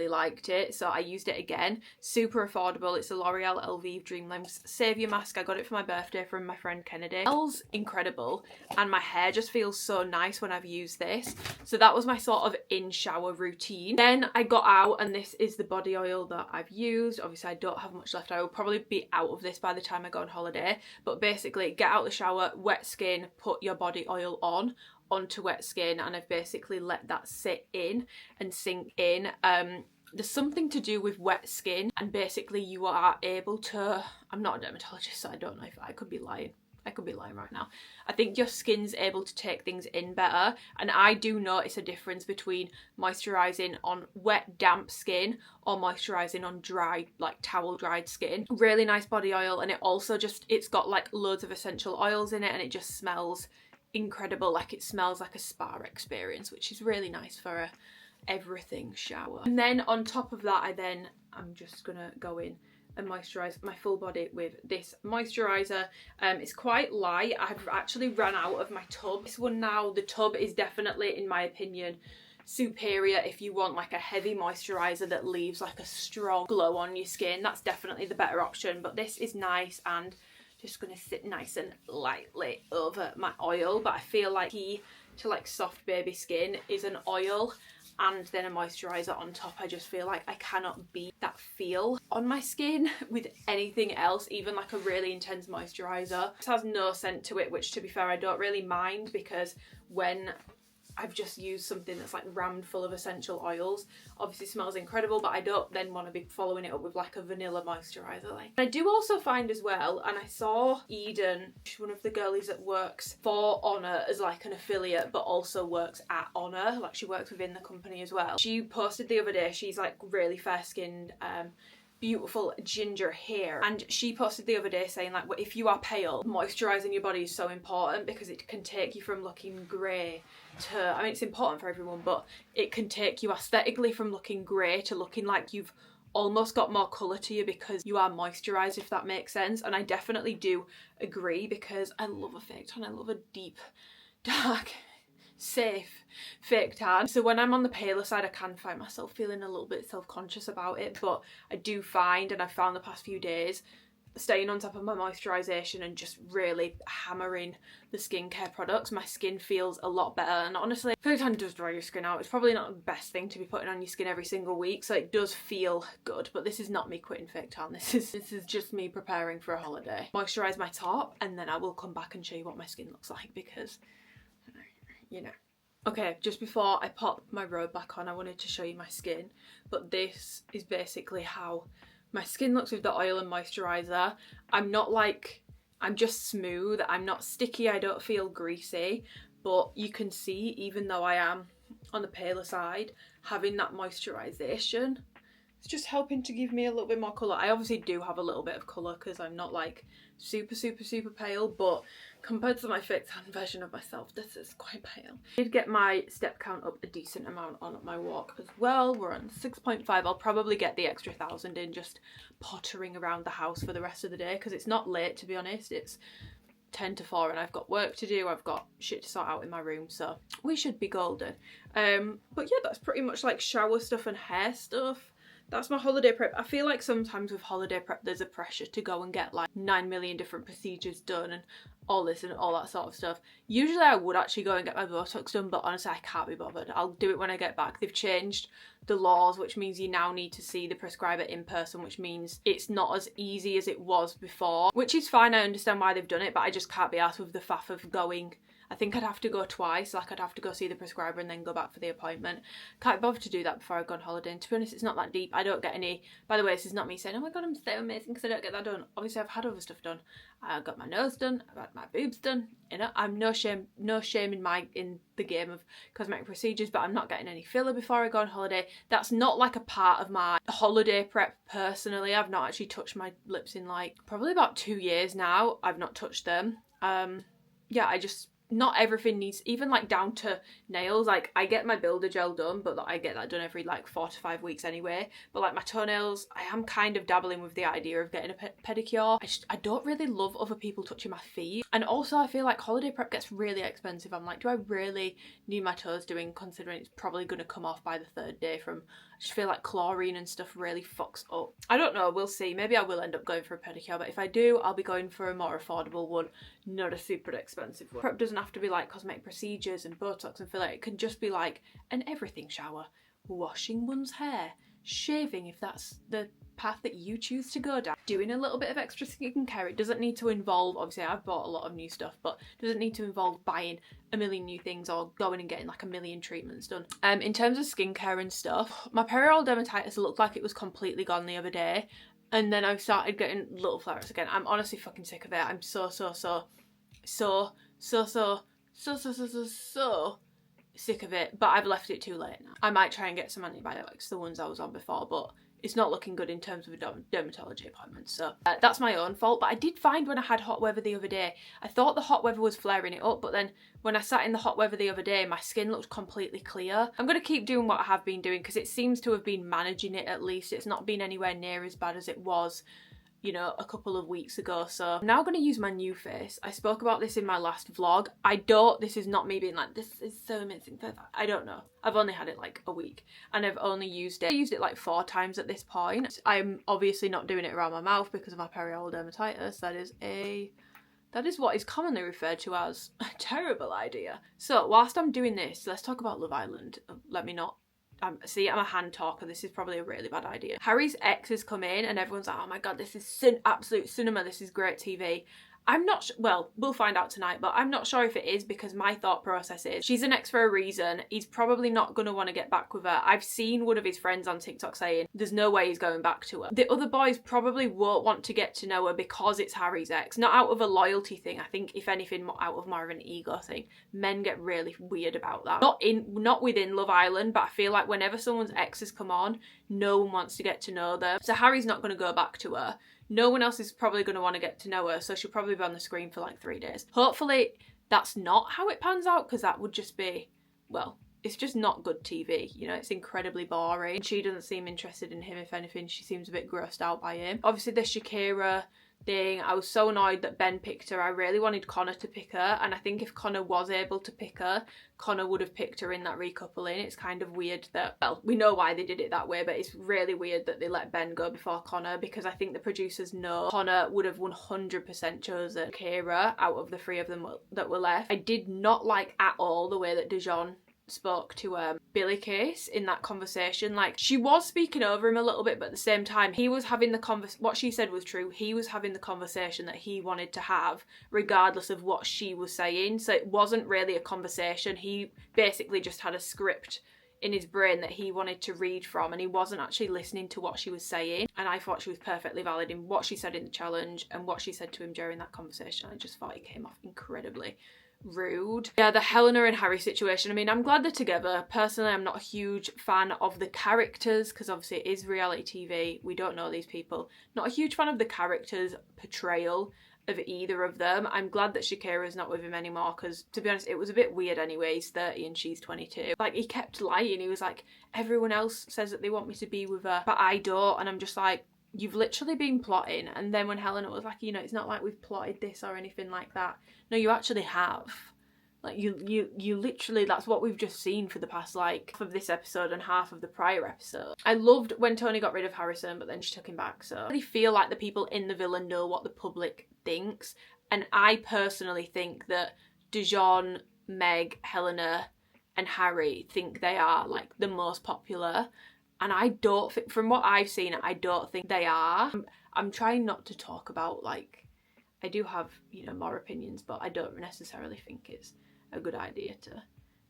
liked it, so I used it again. Super affordable. It's a L'Oreal Elvive Dream Length Saviour Mask. I got it for my birthday from my friend Kennedy. It smells incredible, and my hair just feels so nice when I've used this. So that was my sort of in-shower routine. Then I got out, and this is the body oil that I've used. Obviously I don't have much left. I will probably be out of this by the time I go on holiday, but basically get out the shower, wet skin, put your body oil onto wet skin, and I've basically let that sit in and sink in. There's something to do with wet skin, and basically you are able to, I'm not a dermatologist, so I don't know if I could be lying. I could be lying right now. I think your skin's able to take things in better, and I do notice a difference between moisturising on wet, damp skin or moisturising on dry, like towel dried skin. Really nice body oil, and it also just, it's got like loads of essential oils in it, and it just smells incredible. Like it smells like a spa experience, which is really nice for a everything shower. And then on top of that, I'm just gonna go in and moisturise my full body with this moisturiser. It's quite light. I've actually run out of my tub. This one now, the tub is definitely, in my opinion, superior if you want like a heavy moisturiser that leaves like a strong glow on your skin. That's definitely the better option, but this is nice, and just gonna sit nice and lightly over my oil. But I feel like key to like soft baby skin is an oil and then a moisturiser on top. I just feel like I cannot beat that feel on my skin with anything else, even like a really intense moisturiser. This has no scent to it, which to be fair I don't really mind, because when I've just used something that's like rammed full of essential oils. Obviously smells incredible, but I don't then want to be following it up with like a vanilla moisturiser. Like, I do also find as well, and I saw Eden, one of the girlies that works for Honor as like an affiliate, but also works at Honor, like she works within the company as well. She posted the other day, she's like really fair skinned, beautiful ginger hair, and she posted the other day saying like, well, if you are pale, moisturising your body is so important because it can take you from looking grey to, I mean it's important for everyone, but it can take you aesthetically from looking grey to looking like you've almost got more colour to you because you are moisturised, if that makes sense. And I definitely do agree because I love a fake tan, I love a deep, dark, safe fake tan. So when I'm on the paler side, I can find myself feeling a little bit self-conscious about it, but I do find, and I've found the past few days, staying on top of my moisturisation and just really hammering the skincare products, my skin feels a lot better. And honestly, fake tan does dry your skin out. It's probably not the best thing to be putting on your skin every single week, so it does feel good, but this is not me quitting fake tan. This is just me preparing for a holiday. Moisturise my top, and then I will come back and show you what my skin looks like because, you know. Okay, just before I pop my robe back on, I wanted to show you my skin, but this is basically how my skin looks with the oil and moisturiser. I'm just smooth, I'm not sticky, I don't feel greasy, but you can see, even though I am on the paler side, having that moisturisation, it's just helping to give me a little bit more colour. I obviously do have a little bit of colour because I'm not like super pale, but compared to my fake tan version of myself, this is quite pale. I did get my step count up a decent amount on my walk as well. We're on 6.5. I'll probably get the extra 1,000 in just pottering around the house for the rest of the day because it's not late, to be honest. It's 10 to 4 and I've got work to do, I've got shit to sort out in my room, so we should be golden. But yeah, that's pretty much like shower stuff and hair stuff. That's my holiday prep. I feel like sometimes with holiday prep there's a pressure to go and get like 9 million different procedures done and all this and all that sort of stuff. Usually I would actually go and get my Botox done, but honestly I can't be bothered. I'll do it when I get back. They've changed the laws, which means you now need to see the prescriber in person, which means it's not as easy as it was before, which is fine. I understand why they've done it, but I just can't be arsed with the faff of going. I think I'd have to go twice, like I'd have to go see the prescriber and then go back for the appointment. Can't bother to do that before I go on holiday, and to be honest it's not that deep. I don't get any, by the way, this is not me saying oh my god I'm so amazing because I don't get that done. Obviously I've had other stuff done. I got my nose done, I've had my boobs done, you know, I'm no shame in the game of cosmetic procedures, but I'm not getting any filler before I go on holiday. That's not like a part of my holiday prep personally. I've not actually touched my lips in like probably about 2 years now. I've not touched them. Yeah, I just, not everything needs, even like down to nails, like I get my builder gel done, but I get that done every like 4 to 5 weeks anyway. But like my toenails, I am kind of dabbling with the idea of getting a pedicure. I don't really love other people touching my feet, and also I feel like holiday prep gets really expensive. I'm like, do I really need my toes doing, considering it's probably going to come off by the 3rd day from, I just feel like chlorine and stuff really fucks up. I don't know, we'll see. Maybe I will end up going for a pedicure, but if I do, I'll be going for a more affordable one, not a super expensive one. Prep doesn't have to be like cosmetic procedures and Botox and filler. It can just be like an everything shower, washing one's hair, shaving if that's the path that you choose to go down, doing a little bit of extra skincare. It doesn't need to involve, obviously I've bought a lot of new stuff, but it doesn't need to involve buying a million new things or going and getting like a million treatments done. In terms of skincare and stuff, my perioral dermatitis looked like it was completely gone the other day, and then I started getting little flare-ups again. I'm honestly fucking sick of it. I'm so sick of it, but I've left it too late now. I might try and get some antibiotics, the ones I was on before, but it's not looking good in terms of a dermatology appointment, so that's my own fault. But I did find when I had hot weather the other day, I thought the hot weather was flaring it up, but then when I sat in the hot weather the other day, my skin looked completely clear. I'm going to keep doing what I have been doing because it seems to have been managing it at least. It's not been anywhere near as bad as it was, you know, a couple of weeks ago. So I'm now going to use my new face. I spoke about this in my last vlog. This is not me being like, this is so amazing. I don't know. I've only had it like a week and I've only used it like 4 times at this point. I'm obviously not doing it around my mouth because of my perioral dermatitis. That is what is commonly referred to as a terrible idea. So whilst I'm doing this, let's talk about Love Island. Let me not. See, I'm a hand talker. This is probably a really bad idea. Harry's ex has come in and everyone's like, oh my god, this is absolute cinema. This is great TV. I'm not well, we'll find out tonight, but I'm not sure if it is, because my thought process is she's an ex for a reason. He's probably not going to want to get back with her. I've seen one of his friends on TikTok saying there's no way he's going back to her. The other boys probably won't want to get to know her because it's Harry's ex. Not out of a loyalty thing. I think, if anything, out of more of an ego thing. Men get really weird about that. Not within Love Island, but I feel like whenever someone's ex has come on, no one wants to get to know them. So Harry's not going to go back to her. No one else is probably going to want to get to know her, so she'll probably be on the screen for like 3 days. Hopefully that's not how it pans out, because that would just be, well, it's just not good TV. You know, it's incredibly boring. She doesn't seem interested in him. If anything, she seems a bit grossed out by him. Obviously the Shakira thing, I was so annoyed that Ben picked her. I really wanted Connor to pick her, and I think if Connor was able to pick her, Connor would have picked her in that recoupling. It's kind of weird that, well, we know why they did it that way, but it's really weird that they let Ben go before Connor, because I think the producers know Connor would have 100% chosen Kira out of the 3 of them that were left. I did not like at all the way that Dijon spoke to Billy Case in that conversation. Like, she was speaking over him a little bit, but at the same time he was having the what she said was true. He was having the conversation that he wanted to have regardless of what she was saying, so it wasn't really a conversation. He basically just had a script in his brain that he wanted to read from, and he wasn't actually listening to what she was saying. And I thought she was perfectly valid in what she said in the challenge and what she said to him during that conversation. I just thought it came off incredibly rude. Yeah, the Helena and Harry situation, I mean, I'm glad they're together. Personally, I'm not a huge fan of the characters, because obviously it is reality TV. We don't know these people. Not a huge fan of the characters' portrayal of either of them. I'm glad that Shakira's not with him anymore, because to be honest, it was a bit weird anyway. He's 30 and she's 22. Like, he kept lying. He was like, everyone else says that they want me to be with her, but I don't. And I'm just like, you've literally been plotting. And then when Helena was like, you know, it's not like we've plotted this or anything like that. No, you actually have. Like, you literally, that's what we've just seen for the past, like, half of this episode and half of the prior episode. I loved when Tony got rid of Harrison, but then she took him back. So I really feel like the people in the villa know what the public thinks. And I personally think that Dijon, Meg, Helena and Harry think they are, like, the most popular. And I don't think, from what I've seen, I don't think they are. I'm trying not to talk about, like, I do have, you know, more opinions, but I don't necessarily think it's a good idea to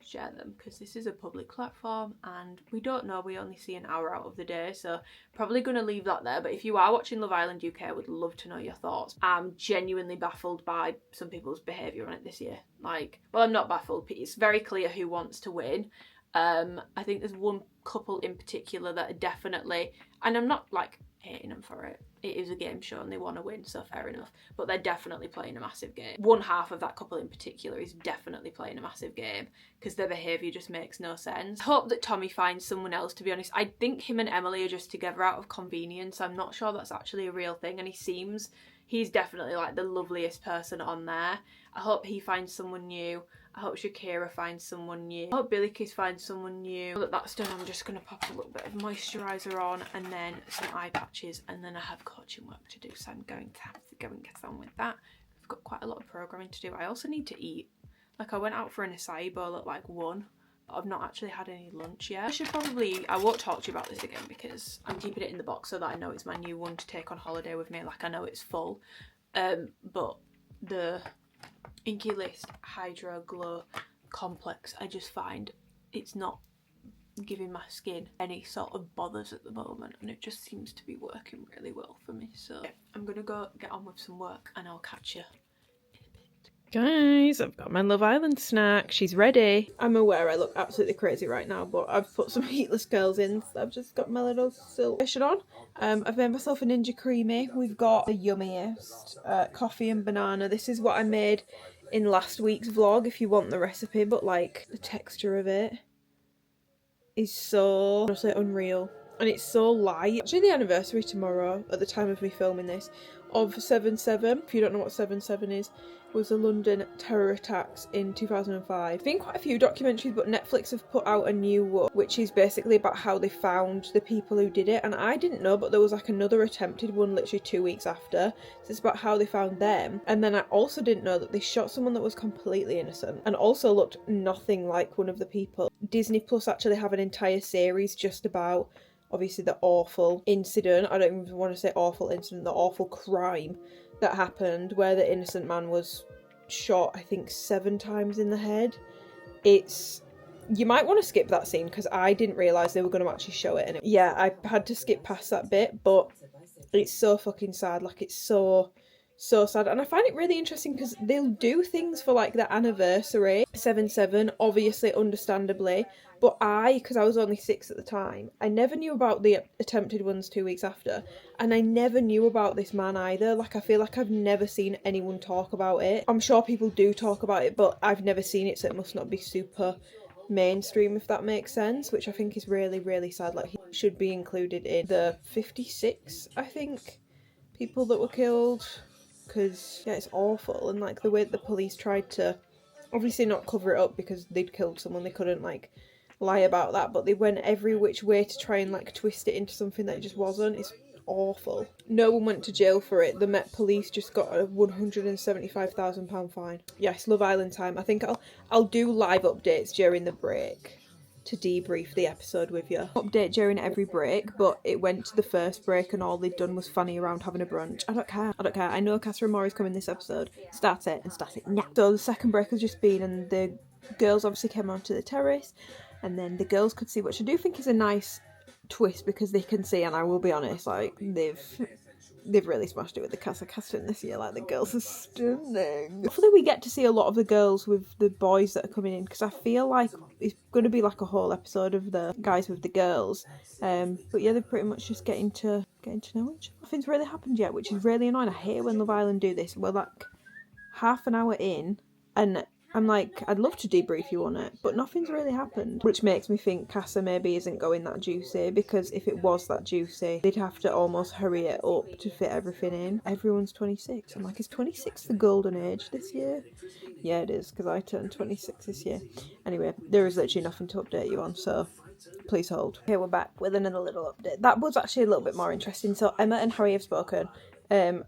share them, because this is a public platform and we don't know. We only see an hour out of the day, so probably going to leave that there. But if you are watching Love Island UK, I would love to know your thoughts. I'm genuinely baffled by some people's behaviour on it this year. Like, well, I'm not baffled. It's very clear who wants to win. I think there's one couple in particular that are definitely, and I'm not like hating them for it. It is a game show and they want to win, so fair enough. But they're definitely playing a massive game. One half of that couple in particular is definitely playing a massive game, because their behaviour just makes no sense. I hope that Tommy finds someone else, to be honest. I think him and Emily are just together out of convenience. I'm not sure that's actually a real thing, and he's definitely like the loveliest person on there. I hope he finds someone new. I hope Shakira finds someone new. I hope Billy Kiss finds someone new. Now that that's done, I'm just going to pop a little bit of moisturiser on and then some eye patches, and then I have coaching work to do, so I'm going to have to go and get on with that. I've got quite a lot of programming to do. I also need to eat. Like, I went out for an acai bowl at like 1, but I've not actually had any lunch yet. I should probably, I won't talk to you about this again because I'm keeping it in the box so that I know it's my new one to take on holiday with me. Like, I know it's full. But the inccc Hydro Glow Complex, I just find it's not giving my skin any sort of bothers at the moment, and it just seems to be working really well for me. So yeah, I'm gonna go get on with some work and I'll catch you in a bit. Guys, I've got my Love Island snack. She's ready. I'm aware I look absolutely crazy right now, but I've put some heatless curls in. So I've just got my little silk lotion on. I've made myself a Ninja Creamy. We've got the yummiest coffee and banana. This is what I made in last week's vlog if you want the recipe, but like the texture of it is so honestly unreal, and it's so light. Actually, the anniversary tomorrow at the time of me filming this of 7/7. If you don't know what 7/7 is, was the London terror attacks in 2005. There's been quite a few documentaries, but Netflix have put out a new one which is basically about how they found the people who did it, and I didn't know, but there was like another attempted one literally 2 weeks after, so it's about how they found them. And then I also didn't know that they shot someone that was completely innocent and also looked nothing like one of the people. Disney Plus actually have an entire series just about obviously the awful incident, I don't even want to say awful incident, the awful crime that happened where the innocent man was shot, I think 7 times in the head. You might want to skip that scene because I didn't realise they were going to actually show it. And yeah, I had to skip past that bit, but it's so fucking sad. Like, it's so sad. And I find it really interesting because they'll do things for like the anniversary, 7/7, obviously, understandably. But because I was only 6 at the time, I never knew about the attempted ones 2 weeks after. And I never knew about this man either. Like, I feel like I've never seen anyone talk about it. I'm sure people do talk about it, but I've never seen it, so it must not be super mainstream, if that makes sense, which I think is really, really sad. Like, he should be included in the 56, I think, people that were killed, because yeah, it's awful. And like the way that the police tried to obviously not cover it up because they'd killed someone, they couldn't like lie about that, but they went every which way to try and like twist it into something that it just wasn't. It's awful. No one went to jail for it. The Met Police just got a £175,000 fine. Yes, Love Island time. I think I'll do live updates during the break to debrief the episode with you. Update during every break, but it went to the first break and all they'd done was fanny around having a brunch. I don't care. I know Casa Amor's coming this episode. Start it now. So the second break has just been, and the girls obviously came onto the terrace, and then the girls could see, which I do think is a nice twist because they can see, and I will be honest, like they've really smashed it with the Casa casting this year. Like, the girls are stunning. Hopefully we get to see a lot of the girls with the boys that are coming in, because I feel like it's going to be like a whole episode of the guys with the girls. But yeah, they're pretty much just getting to know each other. Nothing's really happened yet, which is really annoying. I hate it when Love Island do this. We're like half an hour in and I'm like, I'd love to debrief you on it, but nothing's really happened. Which makes me think Casa maybe isn't going that juicy, because if it was that juicy, they'd have to almost hurry it up to fit everything in. Everyone's 26. I'm like, is 26 the golden age this year? Yeah, it is, because I turned 26 this year. Anyway, there is literally nothing to update you on, so please hold. Okay, we're back with another little update. That was actually a little bit more interesting. So Emma and Harry have spoken.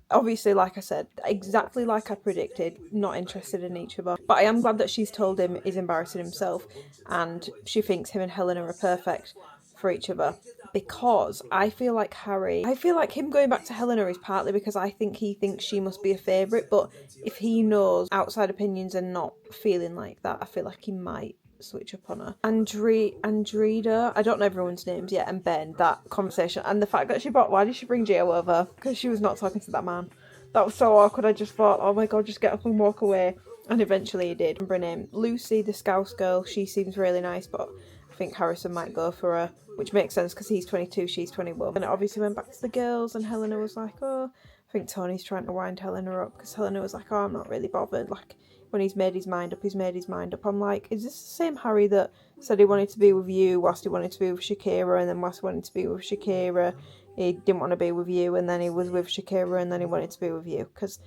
Obviously, like I said, exactly like I predicted, not interested in each other. But I am glad that she's told him he's embarrassing himself, and she thinks him and Helena are perfect for each other. Because I feel like him going back to Helena is partly because I think he thinks she must be a favourite, but if he knows outside opinions and not feeling like that, I feel like he might switch up on her. Andreda, I don't know everyone's names yet, and Ben, that conversation, and the fact that why did she bring Gio over? Because she was not talking to that man. That was so awkward. I just thought, oh my god, just get up and walk away. And eventually he did. Remember her name, Lucy, the Scouse girl. She seems really nice, but I think Harrison might go for her, which makes sense because he's 22, she's 21. And it obviously went back to the girls, and Helena was like, oh, I think Tony's trying to wind Helena up, because Helena was like, oh, I'm not really bothered. Like, when he's made his mind up, he's made his mind up. I'm like, is this the same Harry that said he wanted to be with you whilst he wanted to be with Shakira, and then whilst he wanted to be with Shakira, he didn't want to be with you, and then he was with Shakira, and then he wanted to be with you? Because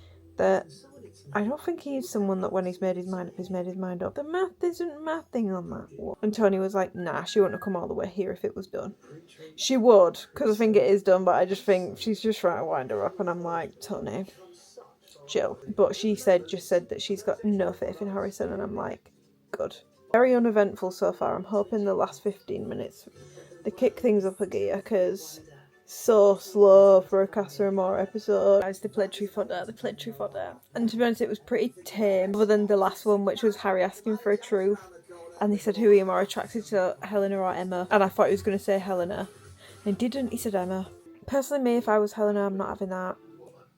I don't think he's someone that when he's made his mind up, he's made his mind up. The math isn't mathing on that one. And Tony was like, nah, she wouldn't have come all the way here if it was done. She would, because I think it is done, but I just think she's just trying to wind her up, and I'm like, Tony, chill. But she just said that she's got no faith in Harrison, and I'm like, good. Very uneventful so far. I'm hoping the last 15 minutes they kick things up a gear, because so slow for a Casa Amor episode. Guys, they played Truth or Dare. And to be honest, it was pretty tame, other than the last one, which was Harry asking for a truth. And they said, who are you more attracted to, Helena or Emma? And I thought he was going to say Helena. And he didn't, he said Emma. Personally, me, if I was Helena, I'm not having that.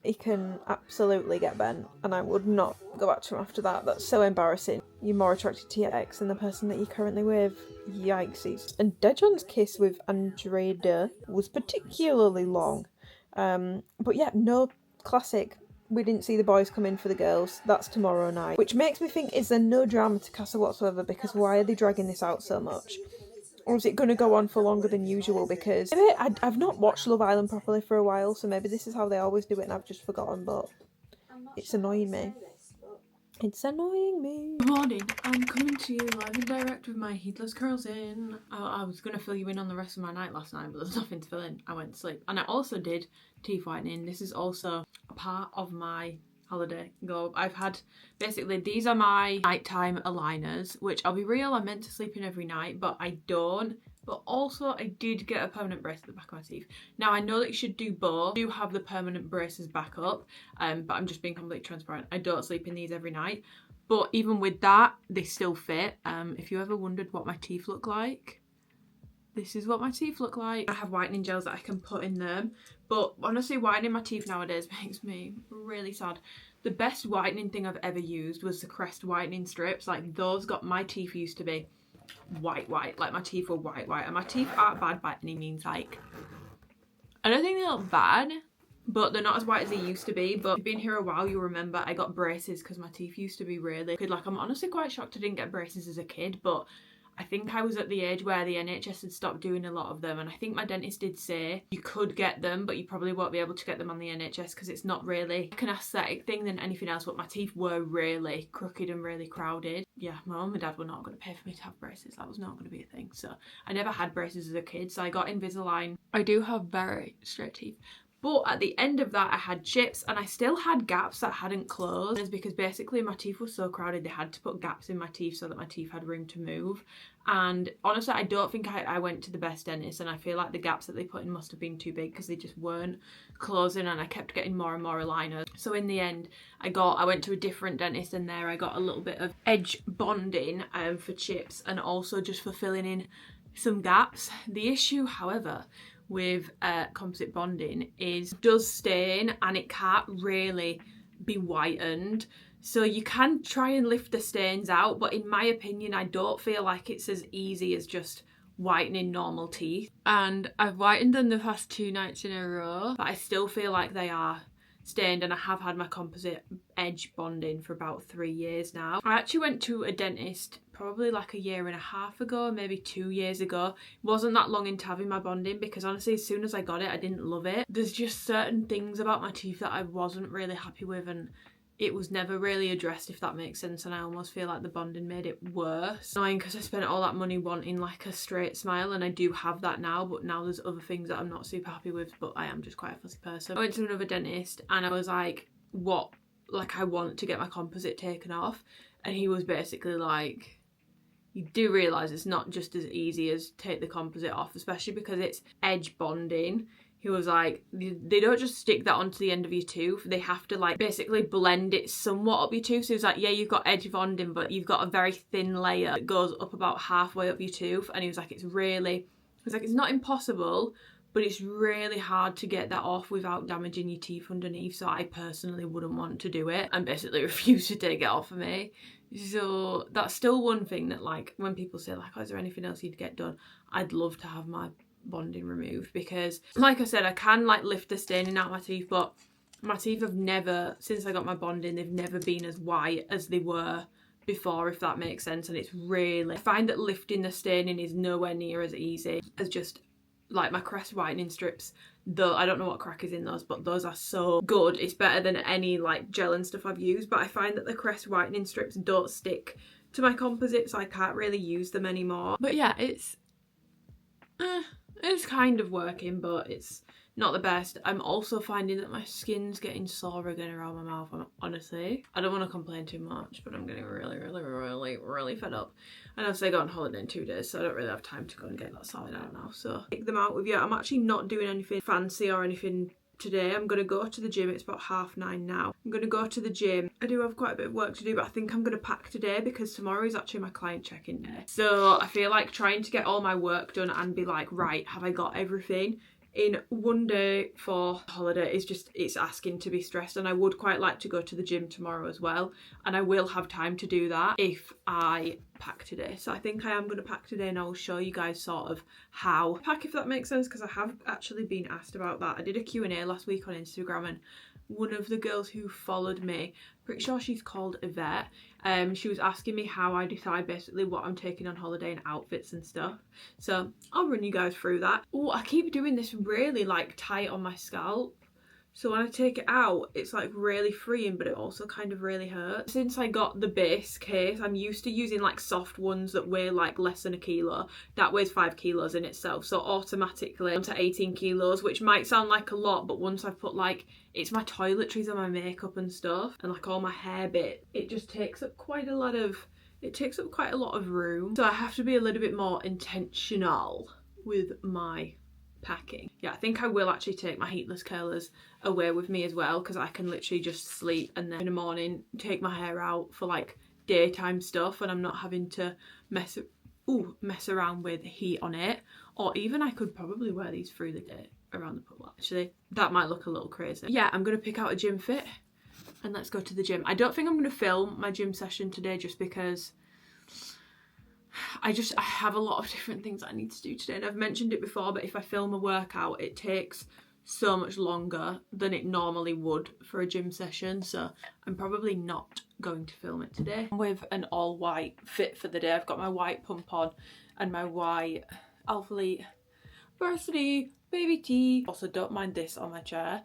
He can absolutely get bent, and I would not go back to him after that. That's so embarrassing. You're more attracted to your ex than the person that you're currently with. Yikesies. And Dejon's kiss with Andreda was particularly long. But yeah, no, classic. We didn't see the boys come in for the girls. That's tomorrow night. Which makes me think, is there no drama to Casa whatsoever? Because why are they dragging this out so much? Or is it going to go on for longer than usual? Because I've not watched Love Island properly for a while, so maybe this is how they always do it and I've just forgotten, but it's annoying me. It's annoying me. Good morning, I'm coming to you live and direct with my heatless curls in. I was going to fill you in on the rest of my night last night, but there's nothing to fill in. I went to sleep. And I also did teeth whitening. This is also a part of my holiday go. I've had, basically, these are my nighttime aligners, which I'll be real, I'm meant to sleep in every night, but I don't But also I did get a permanent brace at the back of my teeth. Now I know that you should do both. I do have the permanent braces back up, but I'm just being completely transparent. I don't sleep in these every night. But even with that, they still fit. If you ever wondered what my teeth look like, this is what my teeth look like. I have whitening gels that I can put in them. But honestly, whitening my teeth nowadays makes me really sad. The best whitening thing I've ever used was the Crest whitening strips. Like those got my teeth used to be white, like my teeth were white, and my teeth aren't bad by any means. Like, I don't think they look bad, but they're not as white as they used to be. But if you've been here a while, you'll remember I got braces because my teeth used to be really good. Like, I'm honestly quite shocked I didn't get braces as a kid, but I think I was at the age where the NHS had stopped doing a lot of them, and I think my dentist did say you could get them, but you probably won't be able to get them on the NHS because it's not really like an aesthetic thing than anything else. But my teeth were really crooked and really crowded. Yeah, my mum and dad were not going to pay for me to have braces. That was not going to be a thing. So I never had braces as a kid, so I got Invisalign. I do have very straight teeth. But at the end of that, I had chips, and I still had gaps that hadn't closed. It's because basically my teeth were so crowded, they had to put gaps in my teeth so that my teeth had room to move. And honestly, I don't think I went to the best dentist, and I feel like the gaps that they put in must have been too big because they just weren't closing, and I kept getting more and more aligners. So in the end, I went to a different dentist, and there I got a little bit of edge bonding for chips and also just for filling in some gaps. The issue, however, with composite bonding is it does stain and it can't really be whitened. So you can try and lift the stains out, but in my opinion, I don't feel like it's as easy as just whitening normal teeth. And I've whitened them the past 2 nights in a row, but I still feel like they are stained, and I have had my composite edge bonding for about 3 years now. I actually went to a dentist probably like 1.5 years ago, maybe 2 years ago. It wasn't that long into having my bonding because honestly, as soon as I got it, I didn't love it. There's just certain things about my teeth that I wasn't really happy with, and it was never really addressed, if that makes sense, and I almost feel like the bonding made it worse. Annoying because I spent all that money wanting like a straight smile, and I do have that now, but now there's other things that I'm not super happy with, but I am just quite a fussy person. I went to another dentist and I was like, what, like I want to get my composite taken off, and he was basically like, you do realise it's not just as easy as take the composite off, especially because it's edge bonding. He was like, they don't just stick that onto the end of your tooth. They have to like basically blend it somewhat up your tooth. So he was like, yeah, you've got edge bonding, but you've got a very thin layer that goes up about halfway up your tooth. And he was like, it's not impossible, but it's really hard to get that off without damaging your teeth underneath. So I personally wouldn't want to do it, and basically refused to take it off of me. So that's still one thing that, like, when people say like, oh, is there anything else you'd get done? I'd love to have my bonding removed, because like I said, I can like lift the staining out of my teeth, but my teeth have never, since I got my bonding, they've never been as white as they were before, if that makes sense. And it's really, I find that lifting the staining is nowhere near as easy as just like my Crest whitening strips. Though I don't know what crack is in those, but those are so good. It's better than any like gel and stuff I've used, but I find that the Crest whitening strips don't stick to my composite, so I can't really use them anymore. But yeah, it's kind of working, but it's not the best. I'm also finding that my skin's getting sore again around my mouth. Honestly, I don't want to complain too much, but I'm getting really fed up. And I've got on holiday in 2 days, so I don't really have time to go and get that sorted out now. So take them out with you. I'm actually not doing anything fancy or anything today. I'm going to go to the gym. It's about 9:30 now. I'm going to go to the gym. I do have quite a bit of work to do, but I think I'm going to pack today because tomorrow is actually my client check-in day. So I feel like trying to get all my work done and be like, right, have I got everything in one day for holiday is just, it's asking to be stressed. And I would quite like to go to the gym tomorrow as well, and I will have time to do that if I pack today. So I think I am going to pack today, and I'll show you guys sort of how I pack, if that makes sense, because I have actually been asked about that. I did a Q&A last week on Instagram, and one of the girls who followed me, pretty sure she's called Yvette, she was asking me how I decide basically what I'm taking on holiday and outfits and stuff. So I'll run you guys through that. Oh, I keep doing this really like tight on my scalp. So when I take it out, it's like really freeing, but it also kind of really hurts. Since I got the base case, I'm used to using like soft ones that weigh like less than 1 kilo. That weighs 5 kilos in itself. So automatically onto 18 kilos, which might sound like a lot, but once I've put like, it's my toiletries and my makeup and stuff, and like all my hair bit, it just takes up quite a lot of it takes up quite a lot of room. So I have to be a little bit more intentional with my packing. Yeah, I think I will actually take my heatless curlers away with me as well, because I can literally just sleep and then in the morning take my hair out for like daytime stuff, and I'm not having to mess around with heat on it. Or even I could probably wear these through the day around the pool. Actually, that might look a little crazy. Yeah, I'm gonna pick out a gym fit and let's go to the gym. I don't think I'm gonna film my gym session today just because I have a lot of different things that I need to do today, and I've mentioned it before, but if I film a workout it takes so much longer than it normally would for a gym session, so I'm probably not going to film it today. I'm with an all white fit for the day. I've got my white pump on and my white Alphalete Varsity baby tee. Also, don't mind this on my chair.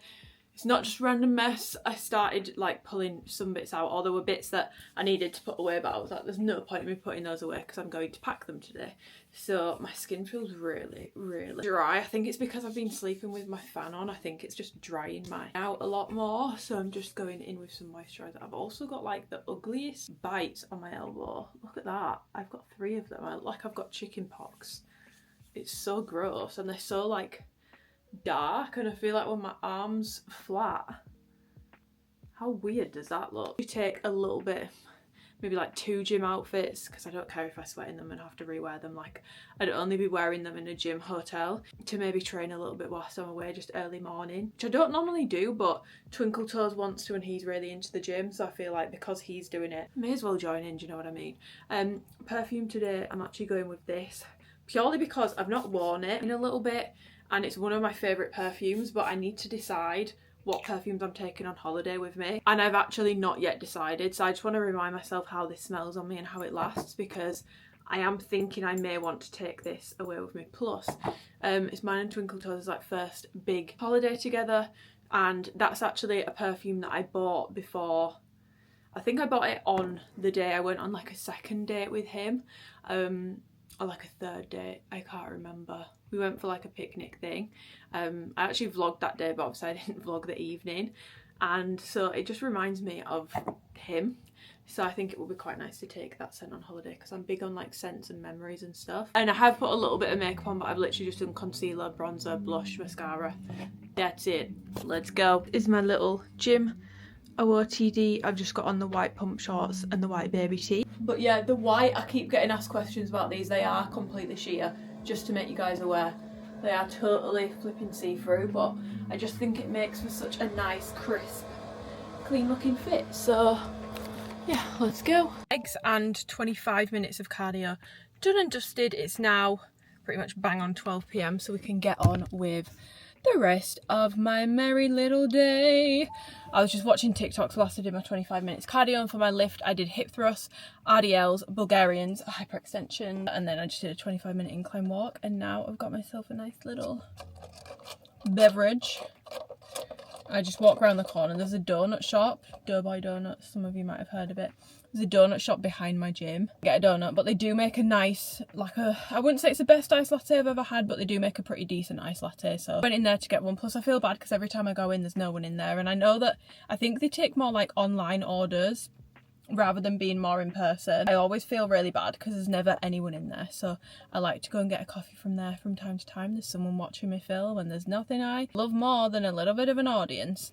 It's not just random mess. I started like pulling some bits out, or there were bits that I needed to put away, but I was like, there's no point in me putting those away because I'm going to pack them today. So my skin feels really, really dry. I think it's because I've been sleeping with my fan on. I think it's just drying my out a lot more. So I'm just going in with some moisturiser. I've also got like the ugliest bites on my elbow. Look at that. I've got 3 of them. I look like I've got chicken pox. It's so gross, and they're so like dark, and I feel like when my arm's flat. How weird does that look? You take a little bit, maybe like 2 gym outfits, because I don't care if I sweat in them and have to rewear them. Like, I'd only be wearing them in a gym hotel to maybe train a little bit whilst I'm away, just early morning, which I don't normally do, but Twinkle Toes wants to and he's really into the gym, so I feel like because he's doing it, I may as well join in, do you know what I mean? Perfume today, I'm actually going with this purely because I've not worn it in a little bit, and it's one of my favourite perfumes, but I need to decide what perfumes I'm taking on holiday with me, and I've actually not yet decided, so I just want to remind myself how this smells on me and how it lasts, because I am thinking I may want to take this away with me. Plus it's mine and Twinkle Toes' like first big holiday together, and that's actually a perfume that I bought before. I think I bought it on the day I went on like a second date with him, or like a third date, I can't remember. We went for like a picnic thing. I actually vlogged that day, but obviously I didn't vlog the evening, and so it just reminds me of him. So I think it would be quite nice to take that scent on holiday, because I'm big on like scents and memories and stuff. And I have put a little bit of makeup on, but I've literally just done concealer, bronzer, blush, mascara. That's it. Let's go. This is my little gym OOTD. I've just got on the white pump shorts and the white baby tee. But yeah, the white, I keep getting asked questions about these. They are completely sheer, just to make you guys aware. They are totally flipping see-through, but I just think it makes for such a nice, crisp, clean looking fit. So yeah, let's go. Legs and 25 minutes of cardio done and dusted. It's now pretty much bang on 12 PM, so we can get on with the rest of my merry little day. I was just watching TikToks whilst I did my 25 minutes cardio, and for my lift I did hip thrusts, RDLs, Bulgarians, hyperextension, and then I just did a 25-minute incline walk, and now I've got myself a nice little beverage. I just walk around the corner. There's a donut shop, Doughboy Donuts, some of you might have heard of it. There's a donut shop behind my gym. Get a donut, but they do make a nice, like I wouldn't say it's the best iced latte I've ever had, but they do make a pretty decent iced latte. So I went in there to get one. Plus I feel bad because every time I go in there's no one in there, and I know that I think they take more like online orders rather than being more in person. I always feel really bad because there's never anyone in there, so I like to go and get a coffee from there from time to time. There's someone watching me film, and there's nothing I love more than a little bit of an audience.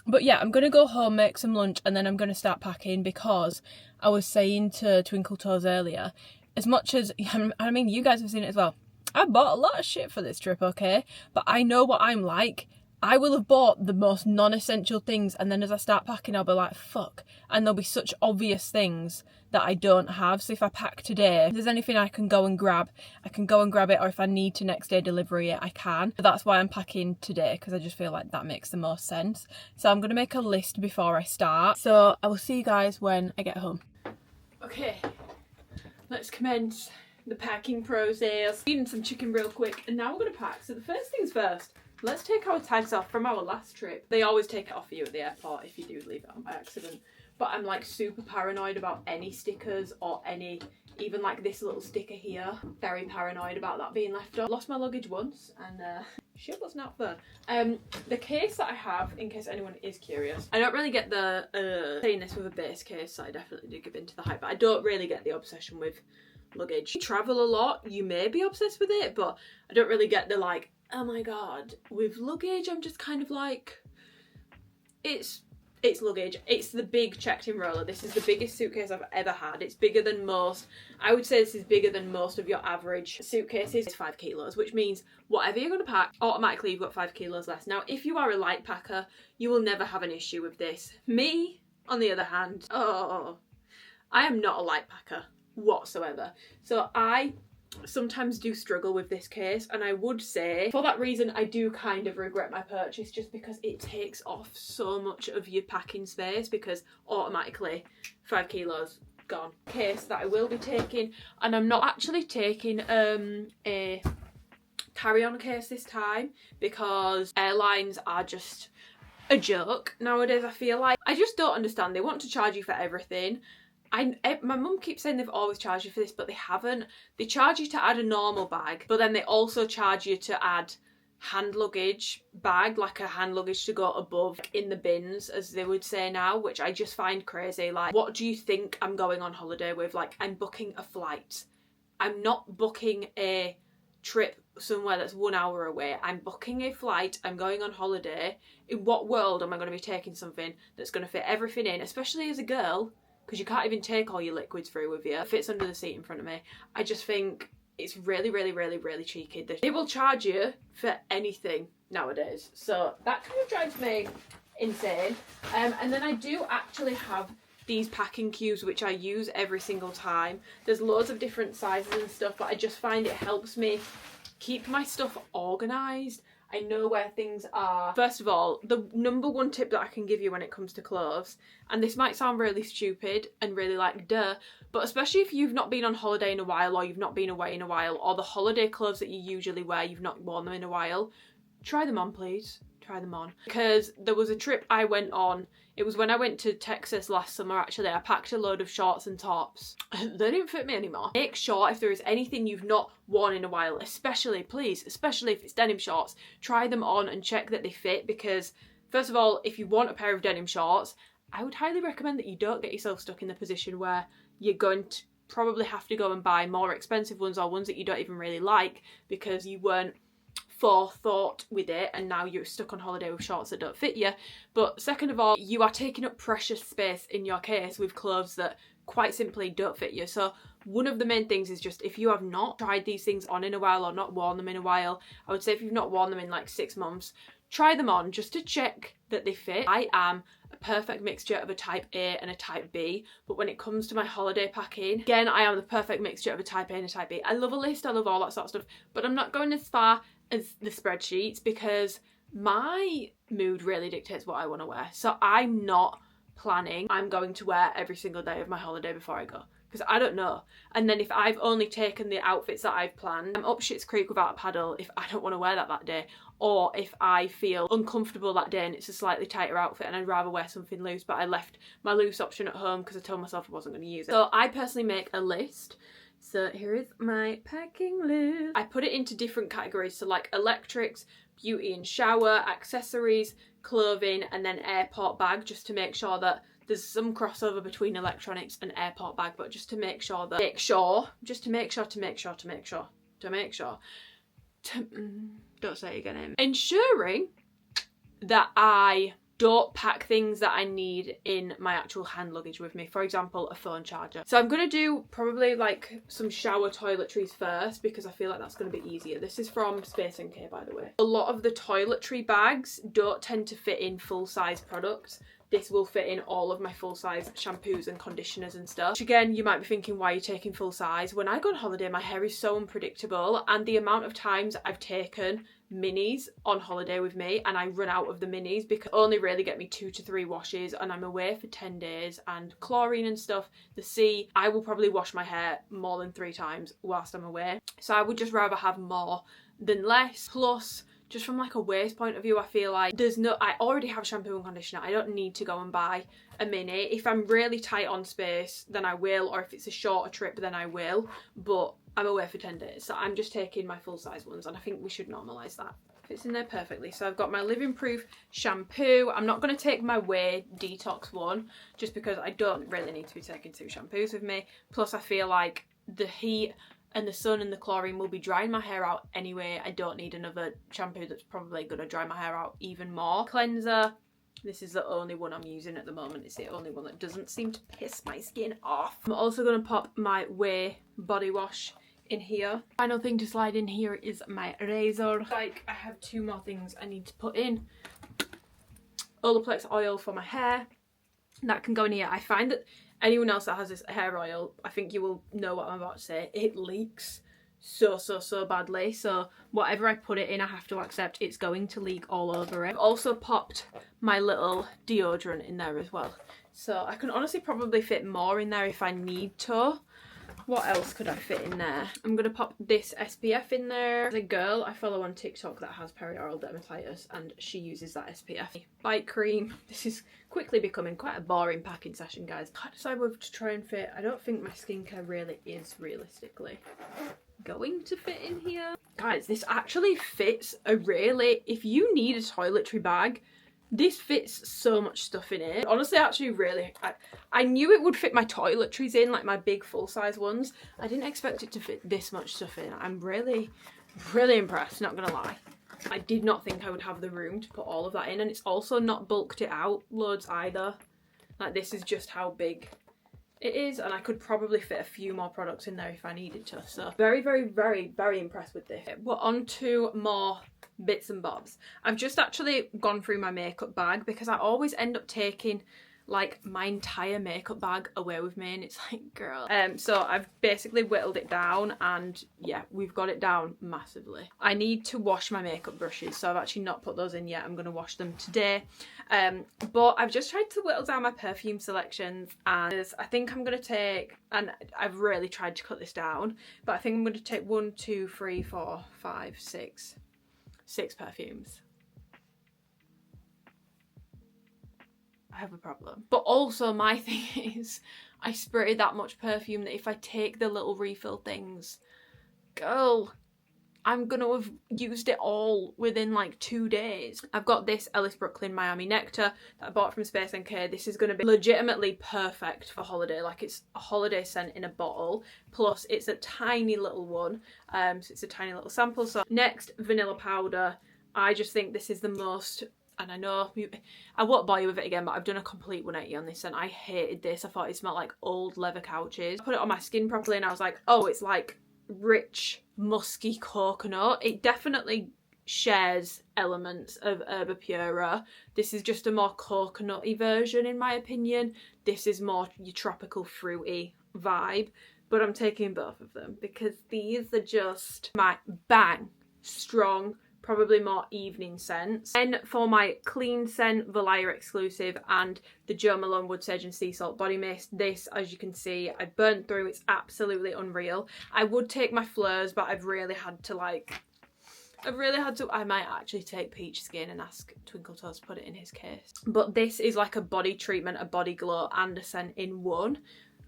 But yeah, I'm going to go home, make some lunch, and then I'm going to start packing, because I was saying to Twinkle Toes earlier, as much as, I mean, you guys have seen it as well, I bought a lot of shit for this trip, okay? But I know what I'm like. I will have bought the most non-essential things, and then as I start packing I'll be like, fuck, and there'll be such obvious things that I don't have. So if I pack today, if there's anything I can go and grab, I can go and grab it, or if I need to next day delivery it, I can. But that's why I'm packing today, because I just feel like that makes the most sense. So I'm going to make a list before I start. So I will see you guys when I get home. Okay, let's commence the packing process. Eating some chicken real quick, and now we're going to pack. So the first things first, let's take our tags off from our last trip. They always take it off for you at the airport if you do leave it on by accident. But I'm like super paranoid about any stickers or any Even like this little sticker here, very paranoid about that being left on. Lost my luggage once and shit was not fun. The case that I have, in case anyone is curious, I don't really get the saying this with a base case, so I definitely do give in to the hype, but I don't really get the obsession with luggage. You travel a lot, you may be obsessed with it, but I don't really get the like, oh my god. With luggage, I'm just kind of like, it's luggage. It's the big checked in roller. This is the biggest suitcase I've ever had. It's bigger than most. I would say this is bigger than most of your average suitcases. It's 5 kilos, which means whatever you're going to pack, automatically you've got 5 kilos less. Now, if you are a light packer, you will never have an issue with this. Me, on the other hand, I am not a light packer whatsoever. So I sometimes do struggle with this case, and I would say for that reason I do kind of regret my purchase, just because it takes off so much of your packing space, because automatically 5 kilos gone. Case that I will be taking, and I'm not actually taking a carry-on case this time, because airlines are just a joke nowadays. I feel like I just don't understand. They want to charge you for everything. My mum keeps saying they've always charged you for this, but they haven't. They charge you to add a normal bag, but then they also charge you to add hand luggage bag, like a hand luggage to go above in the bins, as they would say now, which I just find crazy. Like, what do you think I'm going on holiday with? Like, I'm booking a flight. I'm not booking a trip somewhere that's 1 hour away. I'm booking a flight. I'm going on holiday. In what world am I going to be taking something that's going to fit everything in, especially as a girl? Because you can't even take all your liquids through with you. It fits under the seat in front of me. I just think it's really, really, really, really cheeky. They will charge you for anything nowadays. So that kind of drives me insane. And then I do actually have these packing cubes, which I use every single time. There's loads of different sizes and stuff, but I just find it helps me keep my stuff organised. I know where things are. First of all, the number one tip that I can give you when it comes to clothes, and this might sound really stupid and really like duh, but especially if you've not been on holiday in a while, or you've not been away in a while, or the holiday clothes that you usually wear, you've not worn them in a while, try them on, please. Try them on. Because there was a trip I went on, it was when I went to Texas last summer actually. I packed a load of shorts and tops. They didn't fit me anymore. Make sure if there is anything you've not worn in a while, especially if it's denim shorts, try them on and check that they fit, because first of all, if you want a pair of denim shorts, I would highly recommend that you don't get yourself stuck in the position where you're going to probably have to go and buy more expensive ones, or ones that you don't even really like, because you weren't forethought with it and now you're stuck on holiday with shorts that don't fit you. But second of all, you are taking up precious space in your case with clothes that quite simply don't fit you. So one of the main things is just, if you have not tried these things on in a while, or not worn them in a while, I would say if you've not worn them in like 6 months, try them on just to check that they fit. I am a perfect mixture of a type A and a type B, but when it comes to my holiday packing, again, I am the perfect mixture of a type A and a type B. I love a list, I love all that sort of stuff, but I'm not going as far as the spreadsheets, because my mood really dictates what I want to wear. So I'm not planning I'm going to wear every single day of my holiday before I go, because I don't know. And then if I've only taken the outfits that I've planned, I'm up shit's creek without a paddle if I don't want to wear that day, or if I feel uncomfortable that day and it's a slightly tighter outfit and I'd rather wear something loose, but I left my loose option at home because I told myself I wasn't going to use it. So I personally make a list. So here is my packing list. I put it into different categories, so like electrics, beauty and shower, accessories, clothing, and then airport bag, just to make sure that there's some crossover between electronics and airport bag, but just to make sure that, don't say it again, Amy. Ensuring that I don't pack things that I need in my actual hand luggage with me. For example, a phone charger. So I'm going to do probably like some shower toiletries first, because I feel like that's going to be easier. This is from Space NK, by the way. A lot of the toiletry bags don't tend to fit in full-size products. This will fit in all of my full-size shampoos and conditioners and stuff. Which again, you might be thinking, why are you taking full-size? When I go on holiday, my hair is so unpredictable, and the amount of times I've taken minis on holiday with me and I run out of the minis because only really get me 2 to 3 washes, and I'm away for 10 days, and chlorine and stuff, the sea, I will probably wash my hair more than 3 times whilst I'm away. So I would just rather have more than less. Plus, just from like a waste point of view, I feel like I already have shampoo and conditioner. I don't need to go and buy a mini. If I'm really tight on space, then I will, or if it's a shorter trip, then I will, but I'm away for 10 days, so I'm just taking my full size ones, and I think we should normalise that. Fits in there perfectly. So I've got my Living Proof shampoo. I'm not going to take my Way Detox one, just because I don't really need to be taking 2 shampoos with me. Plus I feel like the heat and the sun and the chlorine will be drying my hair out anyway. I don't need another shampoo that's probably going to dry my hair out even more. Cleanser. This is the only one I'm using at the moment. It's the only one that doesn't seem to piss my skin off. I'm also going to pop my Way body wash in here. Final thing to slide in here is my razor. Like, I have 2 more things I need to put in. Olaplex oil for my hair. That can go in here. I find that anyone else that has this hair oil, I think you will know what I'm about to say. It leaks so badly. So whatever I put it in, I have to accept it's going to leak all over it. I've also popped my little deodorant in there as well. So I can honestly probably fit more in there if I need to. What else could I fit in there? I'm going to pop this SPF in there. There's a girl I follow on TikTok that has perioral dermatitis and she uses that SPF. Bite cream. This is quickly becoming quite a boring packing session, guys. Can't decide whether to try and fit. I don't think my skincare really is realistically going to fit in here. Guys, this actually fits if you need a toiletry bag, this fits so much stuff in it. Honestly, actually really, I knew it would fit my toiletries in, like my big full-size ones. I didn't expect it to fit this much stuff in. I'm really impressed, not gonna lie. I did not think I would have the room to put all of that in, and it's also not bulked it out loads either. Like, this is just how big it is, and I could probably fit a few more products in there if I needed to. So very impressed with this. We're on to more bits and bobs. I've just actually gone through my makeup bag because I always end up taking like my entire makeup bag away with me, and it's like, girl. So I've basically whittled it down, and yeah, we've got it down massively. I need to wash my makeup brushes, so I've actually not put those in yet. I'm going to wash them today. But I've just tried to whittle down my perfume selections, and I think I'm going to take, and I've really tried to cut this down, but I think I'm going to take 1, 2, 3, 4, 5, 6 perfumes. I have a problem. But also my thing is I spray that much perfume that if I take the little refill things, girl, I'm gonna have used it all within like 2 days. I've got this Ellis Brooklyn Miami Nectar that I bought from Space NK. This is gonna be legitimately perfect for holiday. Like, it's a holiday scent in a bottle, plus it's a tiny little one, so it's a tiny little sample. So next, vanilla powder. I just think this is the most, and I know I won't bore you with it again, but I've done a complete 180 on this, and I hated this. I thought it smelled like old leather couches. I put it on my skin properly and I was like, oh, it's like rich musky coconut. It definitely shares elements of Herba Pura. This is just a more coconutty version in my opinion. This is more your tropical fruity vibe, but I'm taking both of them because these are just my bang strong, probably more evening scents. Then for my clean scent, Valaya exclusive, and the Jo Malone Wood Sage and Sea Salt Body Mist. This, as you can see, I burnt through. It's absolutely unreal. I would take my Fleurs, but I've really had to I might actually take Peach Skin and ask Twinkle Toes to put it in his case. But this is like a body treatment, a body glow, and a scent in one.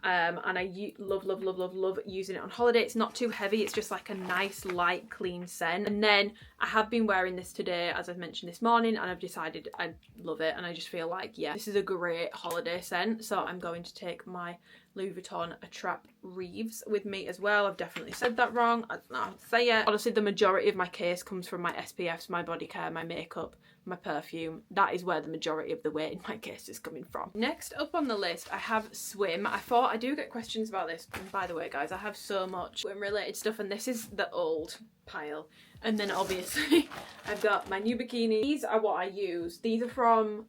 And I love using it on holiday. It's not too heavy, it's just like a nice light clean scent. And then I have been wearing this today, as I've mentioned this morning, and I've decided I love it, and I just feel like, yeah, this is a great holiday scent. So I'm going to take my Louis Vuitton Attrape Reeves with me as well. I've definitely said that wrong, I don't know how to say it. Honestly, the majority of my case comes from my SPFs, my body care, my makeup, my perfume. That is where the majority of the weight in my case is coming from. Next up on the list, I have swim. I thought I do get questions about this, and by the way guys, I have so much swim related stuff, and this is the old pile. And then obviously I've got my new bikini. These are what I use. These are from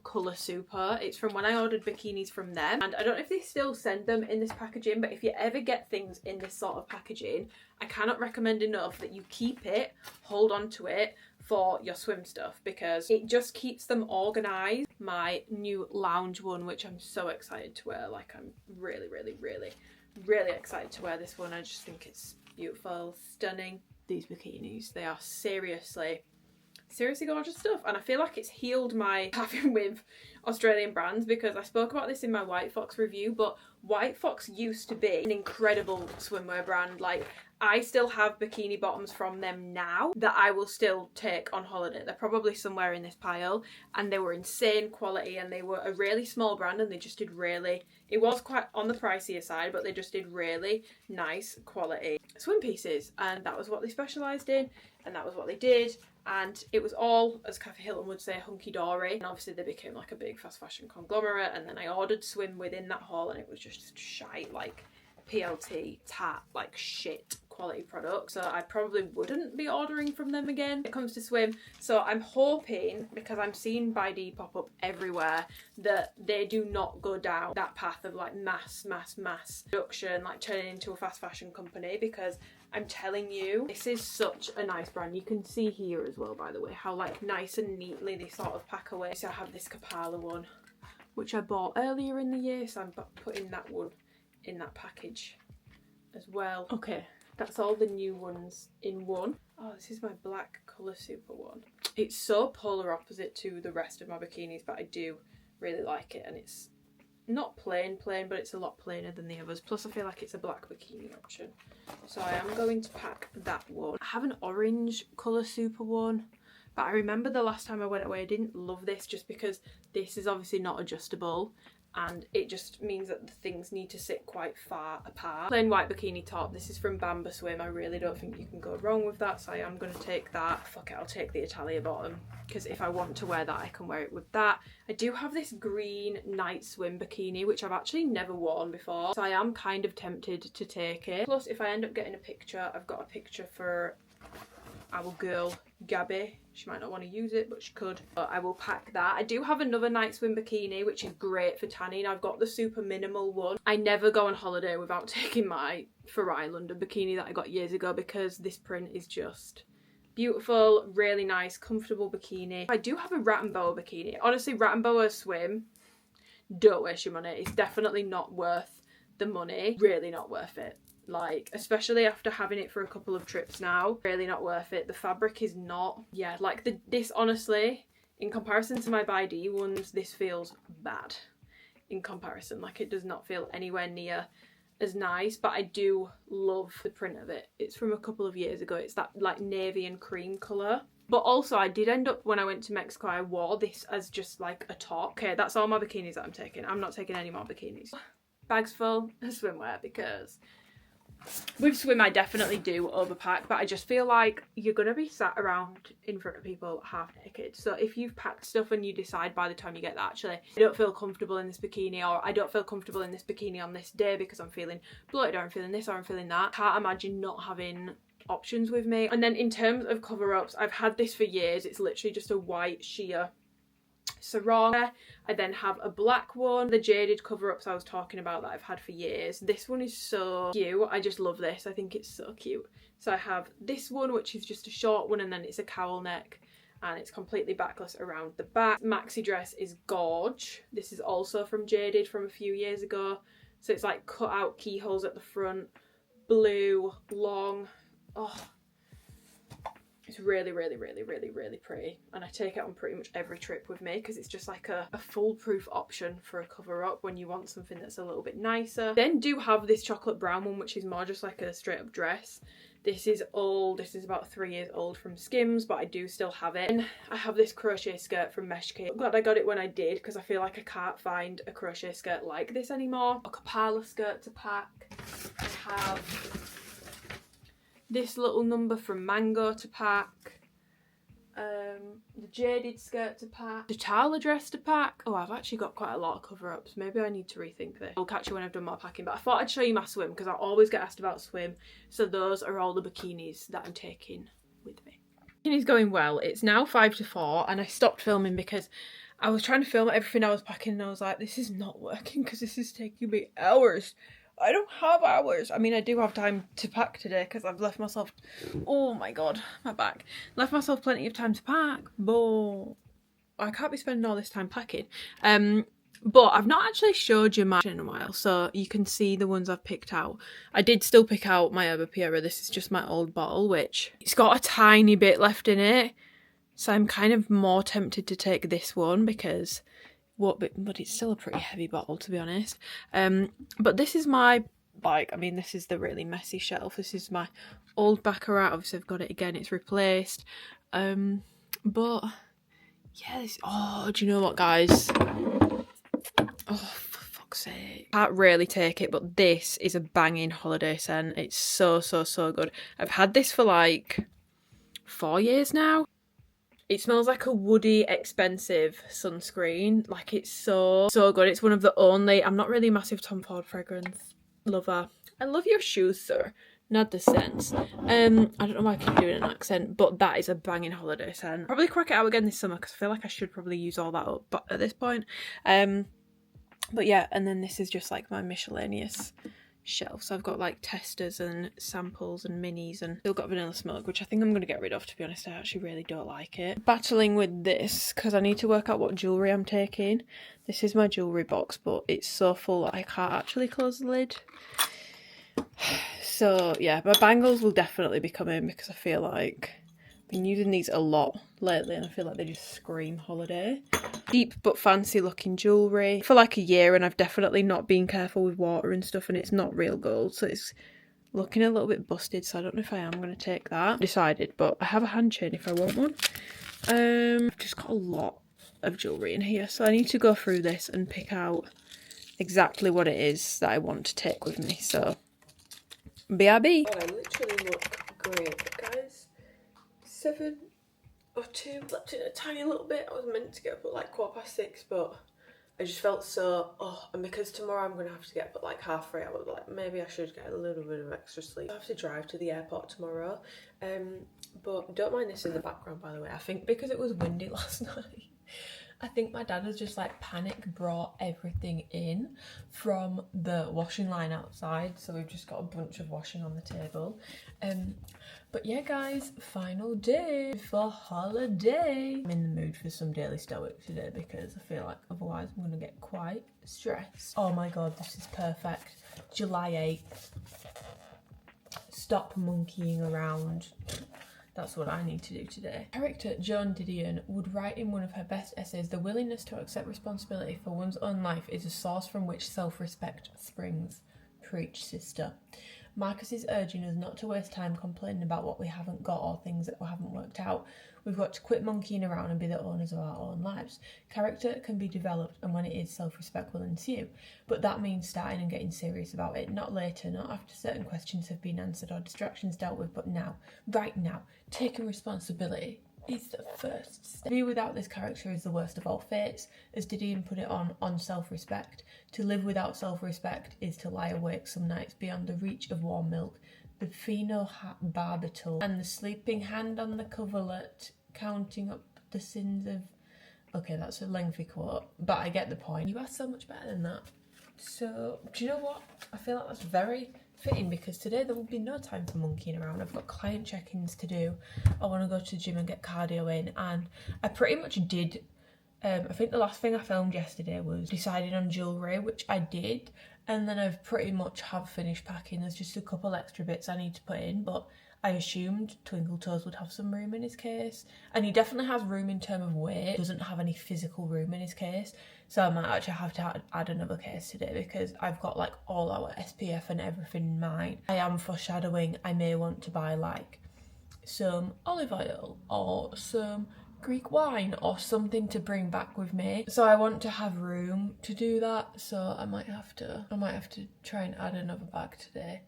Colour Super. It's from when I ordered bikinis from them, and I don't know if they still send them in this packaging, but if you ever get things in this sort of packaging, I cannot recommend enough that you keep it, hold on to it for your swim stuff, because it just keeps them organised. My new lounge one, which I'm so excited to wear. Like, I'm really excited to wear this one. I just think it's beautiful, stunning. These bikinis, they are seriously seriously gorgeous stuff, and I feel like it's healed my having with Australian brands, because I spoke about this in my White Fox review, but White Fox used to be an incredible swimwear brand. Like, I still have bikini bottoms from them now that I will still take on holiday. They're probably somewhere in this pile, and they were insane quality, and they were a really small brand, and they just did really, it was quite on the pricier side, but they just did really nice quality swim pieces, and that was what they specialised in, and that was what they did. And it was all, as Kathy Hilton would say, hunky-dory. And obviously they became like a big fast fashion conglomerate. And then I ordered swim within that haul, and it was just shite, like PLT, tat, like shit quality product. So I probably wouldn't be ordering from them again when it comes to swim. So I'm hoping, because I'm seeing bydee pop up everywhere, that they do not go down that path of like mass production, like turning into a fast fashion company, because I'm telling you, this is such a nice brand. You can see here as well, by the way, how like nice and neatly they sort of pack away. So I have this Kapala one, which I bought earlier in the year, so I'm putting that one in that package as well. Okay, that's all the new ones in one. Oh, this is my black colour super one. It's so polar opposite to the rest of my bikinis, but I do really like it, and it's not plain, but it's a lot plainer than the others. Plus I feel like it's a black bikini option. So I am going to pack that one. I have an orange colour super one, but I remember the last time I went away I didn't love this, just because this is obviously not adjustable, and it just means that the things need to sit quite far apart. Plain white bikini top. This is from Bamba Swim. I really don't think you can go wrong with that, so I am going to take that. Fuck it, I'll take the Italia bottom, because if I want to wear that I can wear it with that. I do have this green night swim bikini, which I've actually never worn before, so I am kind of tempted to take it. Plus, if I end up getting a picture, I've got a picture for our girl Gabby. She might not want to use it, but she could. But I will pack that. I do have another night swim bikini, which is great for tanning. I've got the super minimal one. I never go on holiday without taking my Farai London bikini that I got years ago, because this print is just beautiful, really nice, comfortable bikini. I do have a rat and boa bikini. Honestly, rat and boa swim, don't waste your money. It's definitely not worth the money. Really not worth it. Like, especially after having it for a couple of trips now, really not worth it. The fabric is not, yeah, like this honestly, in comparison to my bydee ones, this feels bad in comparison. Like, it does not feel anywhere near as nice, but I do love the print of it. It's from a couple of years ago. It's that like navy and cream colour. But also I did end up, when I went to Mexico, I wore this as just like a top. Okay, that's all my bikinis that I'm taking. I'm not taking any more bikinis. Bags full of swimwear, because with swim I definitely do overpack, but I just feel like you're gonna be sat around in front of people half naked. So if you've packed stuff and you decide by the time you get that, actually I don't feel comfortable in this bikini, or I don't feel comfortable in this bikini on this day because I'm feeling bloated, or I'm feeling this, or I'm feeling that, can't imagine not having options with me. And then in terms of cover-ups, I've had this for years. It's literally just a white sheer sarong. I then have a black one, the jaded cover-ups I was talking about that I've had for years. This one is so cute. I just love this. I think it's so cute. So I have this one, which is just a short one, and then it's a cowl neck, and it's completely backless around the back. Maxi dress is gorge. This is also from Jaded from a few years ago. So it's like cut out keyholes at the front, blue, long. Oh, it's really pretty, and I take it on pretty much every trip with me, because it's just like a foolproof option for a cover up when you want something that's a little bit nicer. Then do have this chocolate brown one, which is more just like a straight up dress. This is old. This is about 3 years old from Skims, but I do still have it. And I have this crochet skirt from Meshkit. I'm glad I got it when I did, because I feel like I can't find a crochet skirt like this anymore. A Kapala skirt to pack. I have this little number from Mango to pack, the Jaded skirt to pack, the Tala dress to pack. Oh, I've actually got quite a lot of cover-ups. Maybe I need to rethink this. I'll catch you when I've done more packing, but I thought I'd show you my swim, because I always get asked about swim. So those are all the bikinis that I'm taking with me. Bikini's going well. It's now 5 to 4, and I stopped filming because I was trying to film everything I was packing, and I was like, this is not working, because this is taking me hours. I don't have hours. I mean, I do have time to pack today, because I've left myself, oh my god, my back, left myself plenty of time to pack, but I can't be spending all this time packing. But I've not actually showed you mine in a while, so you can see the ones I've picked out. I did still pick out my Herba Piera. This is just my old bottle, which it's got a tiny bit left in it, So I'm kind of more tempted to take this one because but it's still a pretty heavy bottle, to be honest. But this is my, like, I mean, this is the really messy shelf. This is my old Baccarat. Obviously I've got it again, it's replaced. But yeah, do you know what, guys? Oh, for fuck's sake. Can't really take it, but this is a banging holiday scent. It's so good. I've had this for like 4 years now. It smells like a woody, expensive sunscreen. Like, it's so good. It's one of the only... I'm not really a massive Tom Ford fragrance lover. I love your shoes, sir. Not the scents. I don't know why I keep doing an accent, but that is a banging holiday scent. Probably crack it out again this summer because I feel like I should probably use all that up at this point. But yeah, and then this is just like my miscellaneous shelf. So I've got like testers and samples and minis, and still got Vanilla Smoke, which I think I'm going to get rid of, to be honest. I actually really don't like it. Battling with this because I need to work out what jewellery I'm taking. This is my jewellery box, but it's so full that I can't actually close the lid. So yeah, my bangles will definitely be coming because I feel like I've been using these a lot lately and I feel like they just scream holiday. Deep but fancy looking jewellery for like a year, and I've definitely not been careful with water and stuff, and it's not real gold, so it's looking a little bit busted, so I don't know if I am going to take that. Decided, but I have a hand chain if I want one. I've just got a lot of jewellery in here, so I need to go through this and pick out exactly what it is that I want to take with me, so BRB. Oh, I literally look great, guys. 7 or 2, left in a tiny little bit. I was meant to get up at like 6:15, but I just felt so, and because tomorrow I'm going to have to get up at like 3:30, I was like, maybe I should get a little bit of extra sleep. I have to drive to the airport tomorrow, but don't mind this in the background, by the way. I think because it was windy last night, I think my dad has just like panic brought everything in from the washing line outside, so we've just got a bunch of washing on the table. But yeah, guys, final day for holiday. I'm in the mood for some daily stoic today because I feel like otherwise I'm gonna get quite stressed. Oh my god, this is perfect. July 8th. Stop monkeying around. That's what I need to do today. Character Joan Didion would write in one of her best essays, "The willingness to accept responsibility for one's own life is a source from which self-respect springs." Preach, sister. Marcus is urging us not to waste time complaining about what we haven't got or things that haven't worked out. We've got to quit monkeying around and be the owners of our own lives. Character can be developed, and when it is, self-respect will ensue. But that means starting and getting serious about it. Not later, not after certain questions have been answered or distractions dealt with, but now. Right now. Taking responsibility is the first step. To be without this character is the worst of all fates, as Didion put it on self-respect. To live without self-respect is to lie awake some nights beyond the reach of warm milk, the phenobarbital, and the sleeping hand on the coverlet, counting up the sins of... Okay, that's a lengthy quote, but I get the point. You are so much better than that. So, do you know what? I feel like that's very fitting because today there will be no time for monkeying around. I've got client check-ins to do. I want to go to the gym and get cardio in, and I pretty much did. I think the last thing I filmed yesterday was deciding on jewellery, which I did, and then I've pretty much have finished packing. There's just a couple extra bits I need to put in, but I assumed Twinkle Toes would have some room in his case, and he definitely has room in terms of weight. Doesn't have any physical room in his case, so I might actually have to add another case today because I've got like all our SPF and everything in mine. I am foreshadowing I may want to buy like some olive oil or some Greek wine or something to bring back with me, so I want to have room to do that. So I might have to try and add another bag today.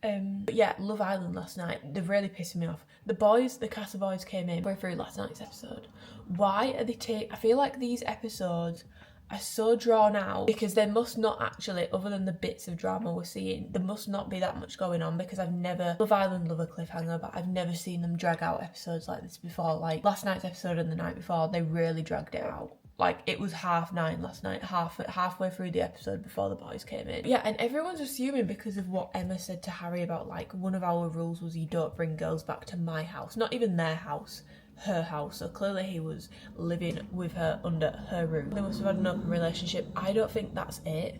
But yeah, Love Island last night, they've really pissed me off. The Casa Boys came in way through last night's episode. Why are they I feel like these episodes are so drawn out because there must not actually, other than the bits of drama we're seeing, there must not be that much going on because Love Island love a cliffhanger, but I've never seen them drag out episodes like this before. Like last night's episode and the night before, they really dragged it out. Like, it was 9:30 last night, halfway through the episode before the boys came in. Yeah, and everyone's assuming because of what Emma said to Harry about, like, one of our rules was you don't bring girls back to my house. Not even their house, her house. So clearly he was living with her under her roof. They must have had an open relationship. I don't think that's it.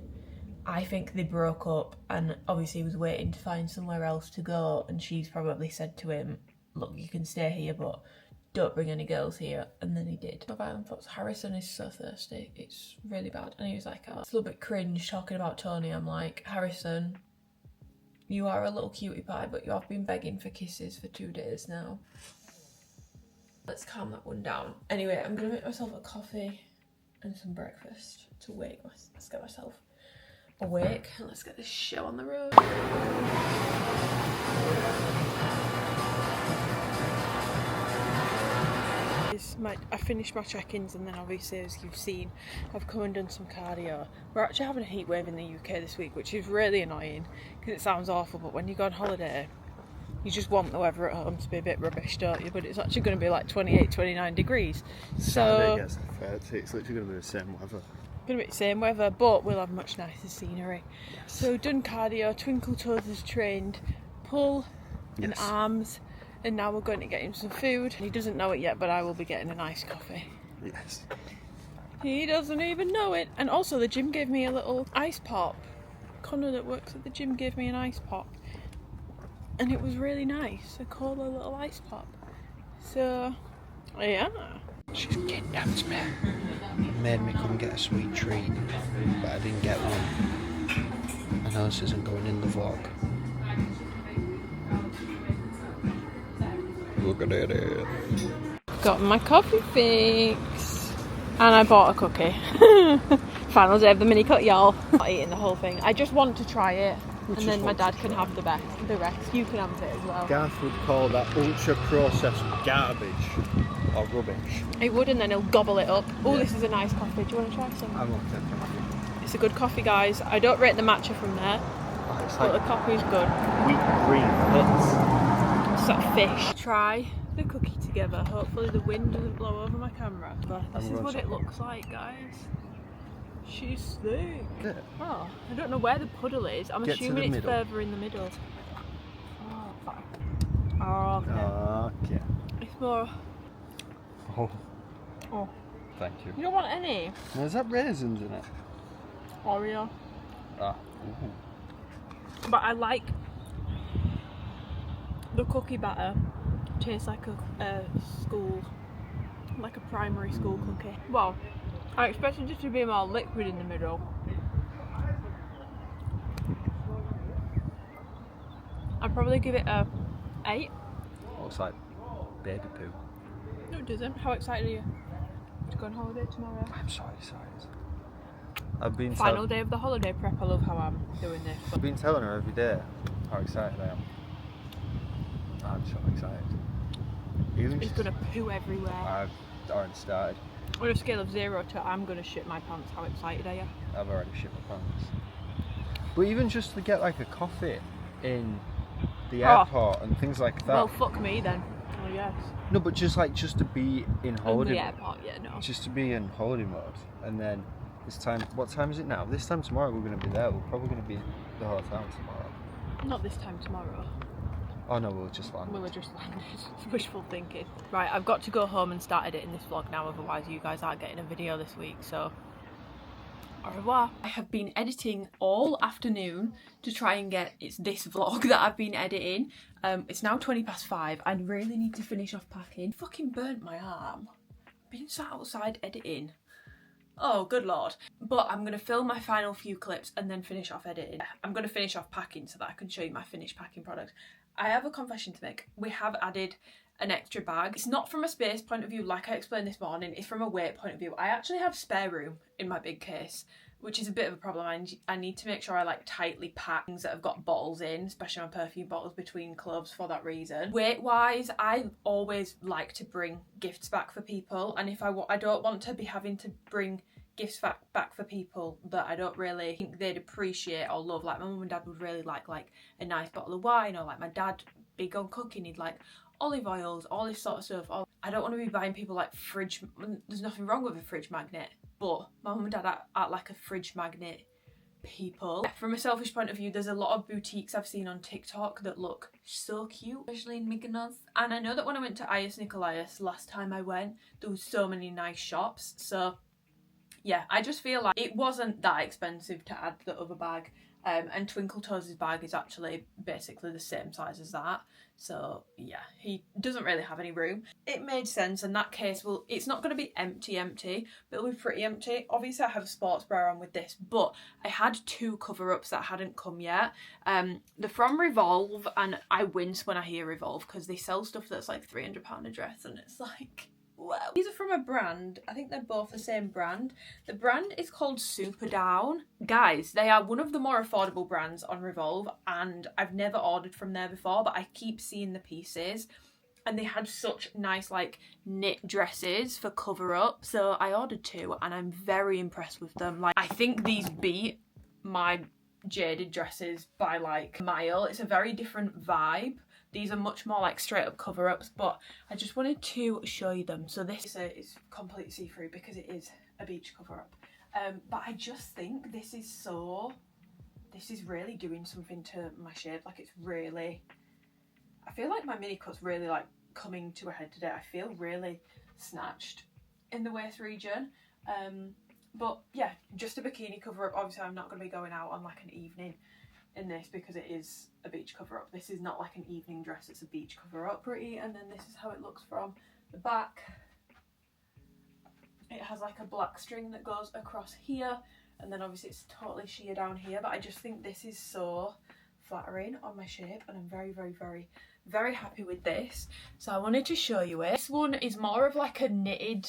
I think they broke up and obviously he was waiting to find somewhere else to go, and she's probably said to him, look, you can stay here, but don't bring any girls here, and then he did. My violent thoughts, Harrison is so thirsty, it's really bad. And he was like, oh, it's a little bit cringe talking about Tony. I'm like, Harrison, you are a little cutie pie, but you have been begging for kisses for 2 days now. Let's calm that one down. Anyway, I'm gonna make myself a coffee and some breakfast to let's get myself awake, and let's get this show on the road. I finished my check-ins, and then obviously, as you've seen, I've come and done some cardio. We're actually having a heat wave in the UK this week, which is really annoying because it sounds awful, but when you go on holiday you just want the weather at home to be a bit rubbish, don't you? But it's actually going to be like 28, 29 degrees. Saturday gets 30, it's literally going to be the same weather. Going to be the same weather, but we'll have much nicer scenery. Yes. So done cardio, Twinkle Toes has trained pull and arms, and now we're going to get him some food. He doesn't know it yet, but I will be getting an iced coffee. Yes. He doesn't even know it. And also the gym gave me a little ice pop. Connor that works at the gym gave me an ice pop. And it was really nice, a cola little ice pop. So, yeah. She's kidnapped me. Made me come get a sweet treat, but I didn't get one. I know this isn't going in the vlog. Look at it. Got my coffee fix. And I bought a cookie. Final day of the mini cut, y'all. Not eating the whole thing. I just want to try it. And then my dad can have the rest. You can have it as well. Garth would call that ultra-processed garbage or rubbish. He would, and then he'll gobble it up. Oh, this is a nice coffee. Do you want to try some? I won't take it. It's a good coffee, guys. I don't rate the matcha from there, but the coffee is good. Wheat green bits. It's that fish. Try the cookie together. Hopefully the wind doesn't blow over my camera. But this is what it looks like, guys. She's thick. Yeah. Oh, I don't know where the puddle is. I'm assuming it's further in the middle. Oh, fuck. Oh, okay. Okay. It's more... Oh. Oh. Thank you. You don't want any? Now, is that raisins in it? Oreo. Ah. Ooh. But I like the cookie batter. Tastes like a school, like a primary school cookie. Well, I expected it to be more liquid in the middle. I'd probably give it a 8. Looks like baby poo. No, it doesn't. How excited are you to go on holiday tomorrow? I'm so excited. I've been Final day of the holiday prep. I love how I'm doing this. I've been telling her every day how excited I am. I'm so excited. He's gonna poo everywhere. I've already started. On a scale of 0 to I'm gonna shit my pants, how excited are you? I've already shit my pants. But even just to get like a coffee in the airport and things like that. Well, fuck me then. Oh yes. No, but just to be in holiday In the airport, yeah, no. Just to be in holiday mode, and then this time. What time is it now? This time tomorrow we're going to be there. We're probably going to be the whole time tomorrow. Not this time tomorrow. Oh no, we'll just land. We'll just landed. It's wishful thinking. Right, I've got to go home and start editing this vlog now, otherwise you guys aren't getting a video this week, so au revoir. I have been editing all afternoon to try and get this vlog that I've been editing. It's now 5:20. I really need to finish off packing. Fucking burnt my arm. Been sat outside editing. Oh, good lord. But I'm going to film my final few clips and then finish off editing. I'm going to finish off packing so that I can show you my finished packing product. I have a confession to make. We have added an extra bag. It's not from a space point of view like I explained this morning, it's from a weight point of view. I actually have spare room in my big case, which is a bit of a problem. I need to make sure I like tightly pack things that have got bottles in, especially my perfume bottles between clothes for that reason. Weight wise, I always like to bring gifts back for people, and if I don't want to be having to bring gifts back for people that I don't really think they'd appreciate or love. Like my mum and dad would really like a nice bottle of wine, or like my dad, big on cooking, he'd like olive oils, all this sort of stuff. Or I don't want to be buying people like fridge, there's nothing wrong with a fridge magnet, but my mum and dad aren't like a fridge magnet people. From a selfish point of view, there's a lot of boutiques I've seen on TikTok that look so cute, especially in Mykonos. And I know that when I went to Ias Nikolaos last time I went, there was so many nice shops. So yeah, I just feel like it wasn't that expensive to add the other bag. And Twinkle Toes' bag is actually basically the same size as that. So yeah, he doesn't really have any room. It made sense, and that case, well, it's not going to be empty, but it'll be pretty empty. Obviously I have a sports bra on with this, but I had 2 cover-ups that hadn't come yet. They're from Revolve, and I wince when I hear Revolve because they sell stuff that's like £300 a dress, and it's like, wow. These are from a brand, I think they're both the same brand. The brand is called Super Down. Guys, they are one of the more affordable brands on Revolve, and I've never ordered from there before, but I keep seeing the pieces, and they had such nice like knit dresses for cover up. So I ordered 2 and I'm very impressed with them. Like, I think these beat my jaded dresses by like a mile. It's a very different vibe. These are much more like straight up cover-ups, but I just wanted to show you them. So this is completely see-through because it is a beach cover-up. But I just think this is really doing something to my shape. Like, it's really, I feel like my mini cut's really like coming to a head today. I feel really snatched in the waist region. But yeah, just a bikini cover-up. Obviously I'm not going to be going out on like an evening in this because it is a beach cover-up. This is not like an evening dress, it's a beach cover-up. Pretty. And then this is how it looks from the back. It has like a black string that goes across here, and then obviously it's totally sheer down here, but I just think this is so flattering on my shape, and I'm very, very, very, very happy with this. So I wanted to show you it. This one is more of like a knitted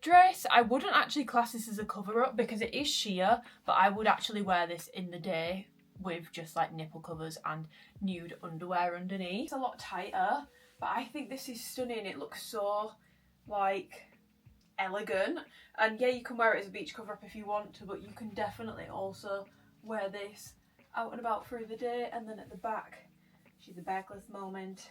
dress. I wouldn't actually class this as a cover-up because it is sheer, but I would actually wear this in the day with just like nipple covers and nude underwear underneath. It's a lot tighter, but I think this is stunning. It looks so like elegant, and yeah, you can wear it as a beach cover-up if you want to, but you can definitely also wear this out and about through the day. And then at the back, she's a backless moment.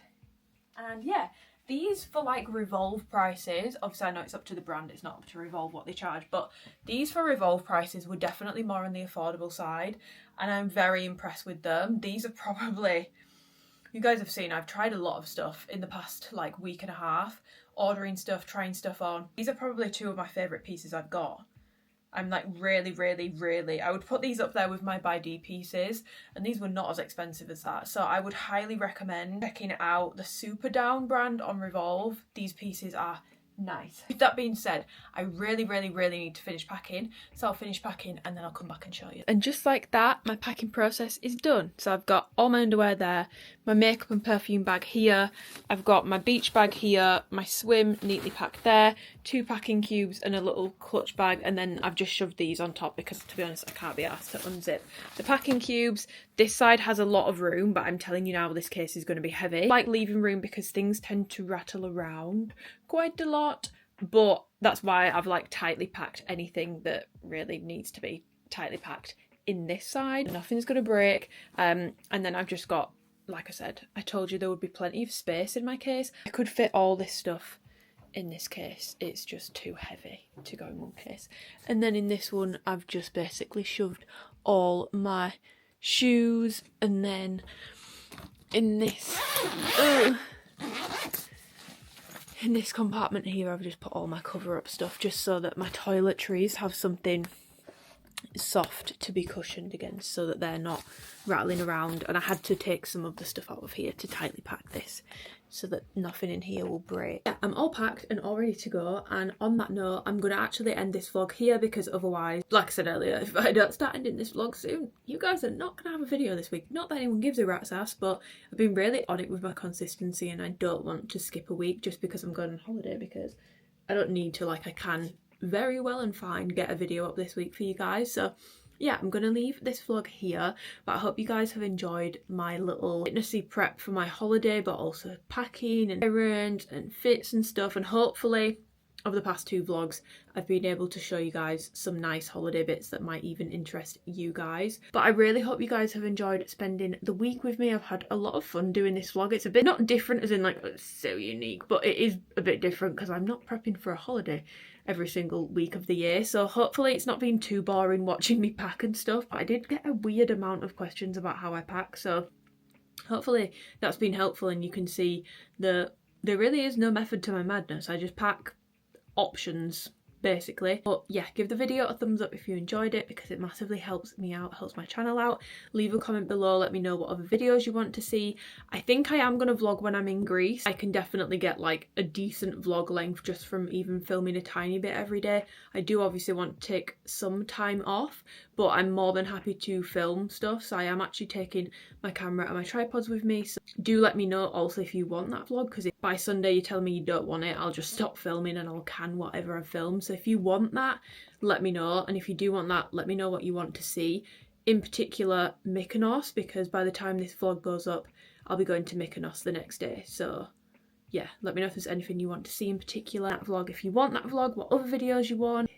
And yeah, these for like Revolve prices, obviously I know it's up to the brand, it's not up to Revolve what they charge, but these for Revolve prices were definitely more on the affordable side, and I'm very impressed with them. These are probably, you guys have seen, I've tried a lot of stuff in the past like week and a half, ordering stuff, trying stuff on. These are probably 2 of my favourite pieces I've got. I'm like really, really, really, I would put these up there with my bydee pieces, and these were not as expensive as that. So I would highly recommend checking out the Super Down brand on Revolve. These pieces are nice. With that being said, I really, really, really need to finish packing. So I'll finish packing and then I'll come back and show you. And just like that, my packing process is done. So I've got all my underwear there, my makeup and perfume bag here, I've got my beach bag here, my swim neatly packed there, 2 packing cubes and a little clutch bag, and then I've just shoved these on top because, to be honest, I can't be asked to unzip the packing cubes. This side has a lot of room, but I'm telling you now, this case is going to be heavy. I like leaving room because things tend to rattle around quite a lot, but that's why I've like tightly packed anything that really needs to be tightly packed in this side. Nothing's going to break. And then I've just got, like I said, I told you there would be plenty of space in my case. I could fit all this stuff in this case. It's just too heavy to go in one case. And then in this one, I've just basically shoved all my shoes, and then in this in this compartment here, I've just put all my cover-up stuff just so that my toiletries have something soft to be cushioned against so that they're not rattling around. And I had to take some of the stuff out of here to tightly pack this so that nothing in here will break. Yeah, I'm all packed and all ready to go, and on that note, I'm going to actually end this vlog here because otherwise, like I said earlier, if I don't start ending this vlog soon, you guys are not going to have a video this week. Not that anyone gives a rat's ass, but I've been really on it with my consistency, and I don't want to skip a week just because I'm going on holiday, because I don't need to. Like, I can very well and fine get a video up this week for you guys. So yeah, I'm gonna leave this vlog here, but I hope you guys have enjoyed my little fitnessy prep for my holiday, but also packing and errands and fits and stuff. And hopefully over the past 2 vlogs I've been able to show you guys some nice holiday bits that might even interest you guys. But I really hope you guys have enjoyed spending the week with me. I've had a lot of fun doing this vlog. It's a bit not different as in like it's so unique, but it is a bit different because I'm not prepping for a holiday every single week of the year, so hopefully it's not been too boring watching me pack and stuff. But I did get a weird amount of questions about how I pack, so hopefully that's been helpful, and you can see that there really is no method to my madness. I just pack options basically. But yeah, give the video a thumbs up if you enjoyed it, because it massively helps me out, helps my channel out. Leave a comment below, let me know what other videos you want to see. I think I am going to vlog when I'm in Greece. I can definitely get like a decent vlog length just from even filming a tiny bit every day. I do obviously want to take some time off, but I'm more than happy to film stuff, so I am actually taking my camera and my tripods with me. So do let me know also if you want that vlog, because if by Sunday you tell me you don't want it, I'll just stop filming and I'll can whatever I film. So if you want that, let me know, and if you do want that, let me know what you want to see. In particular Mykonos, because by the time this vlog goes up I'll be going to Mykonos the next day. So yeah, let me know if there's anything you want to see in particular. That vlog, if you want that vlog, what other videos you want.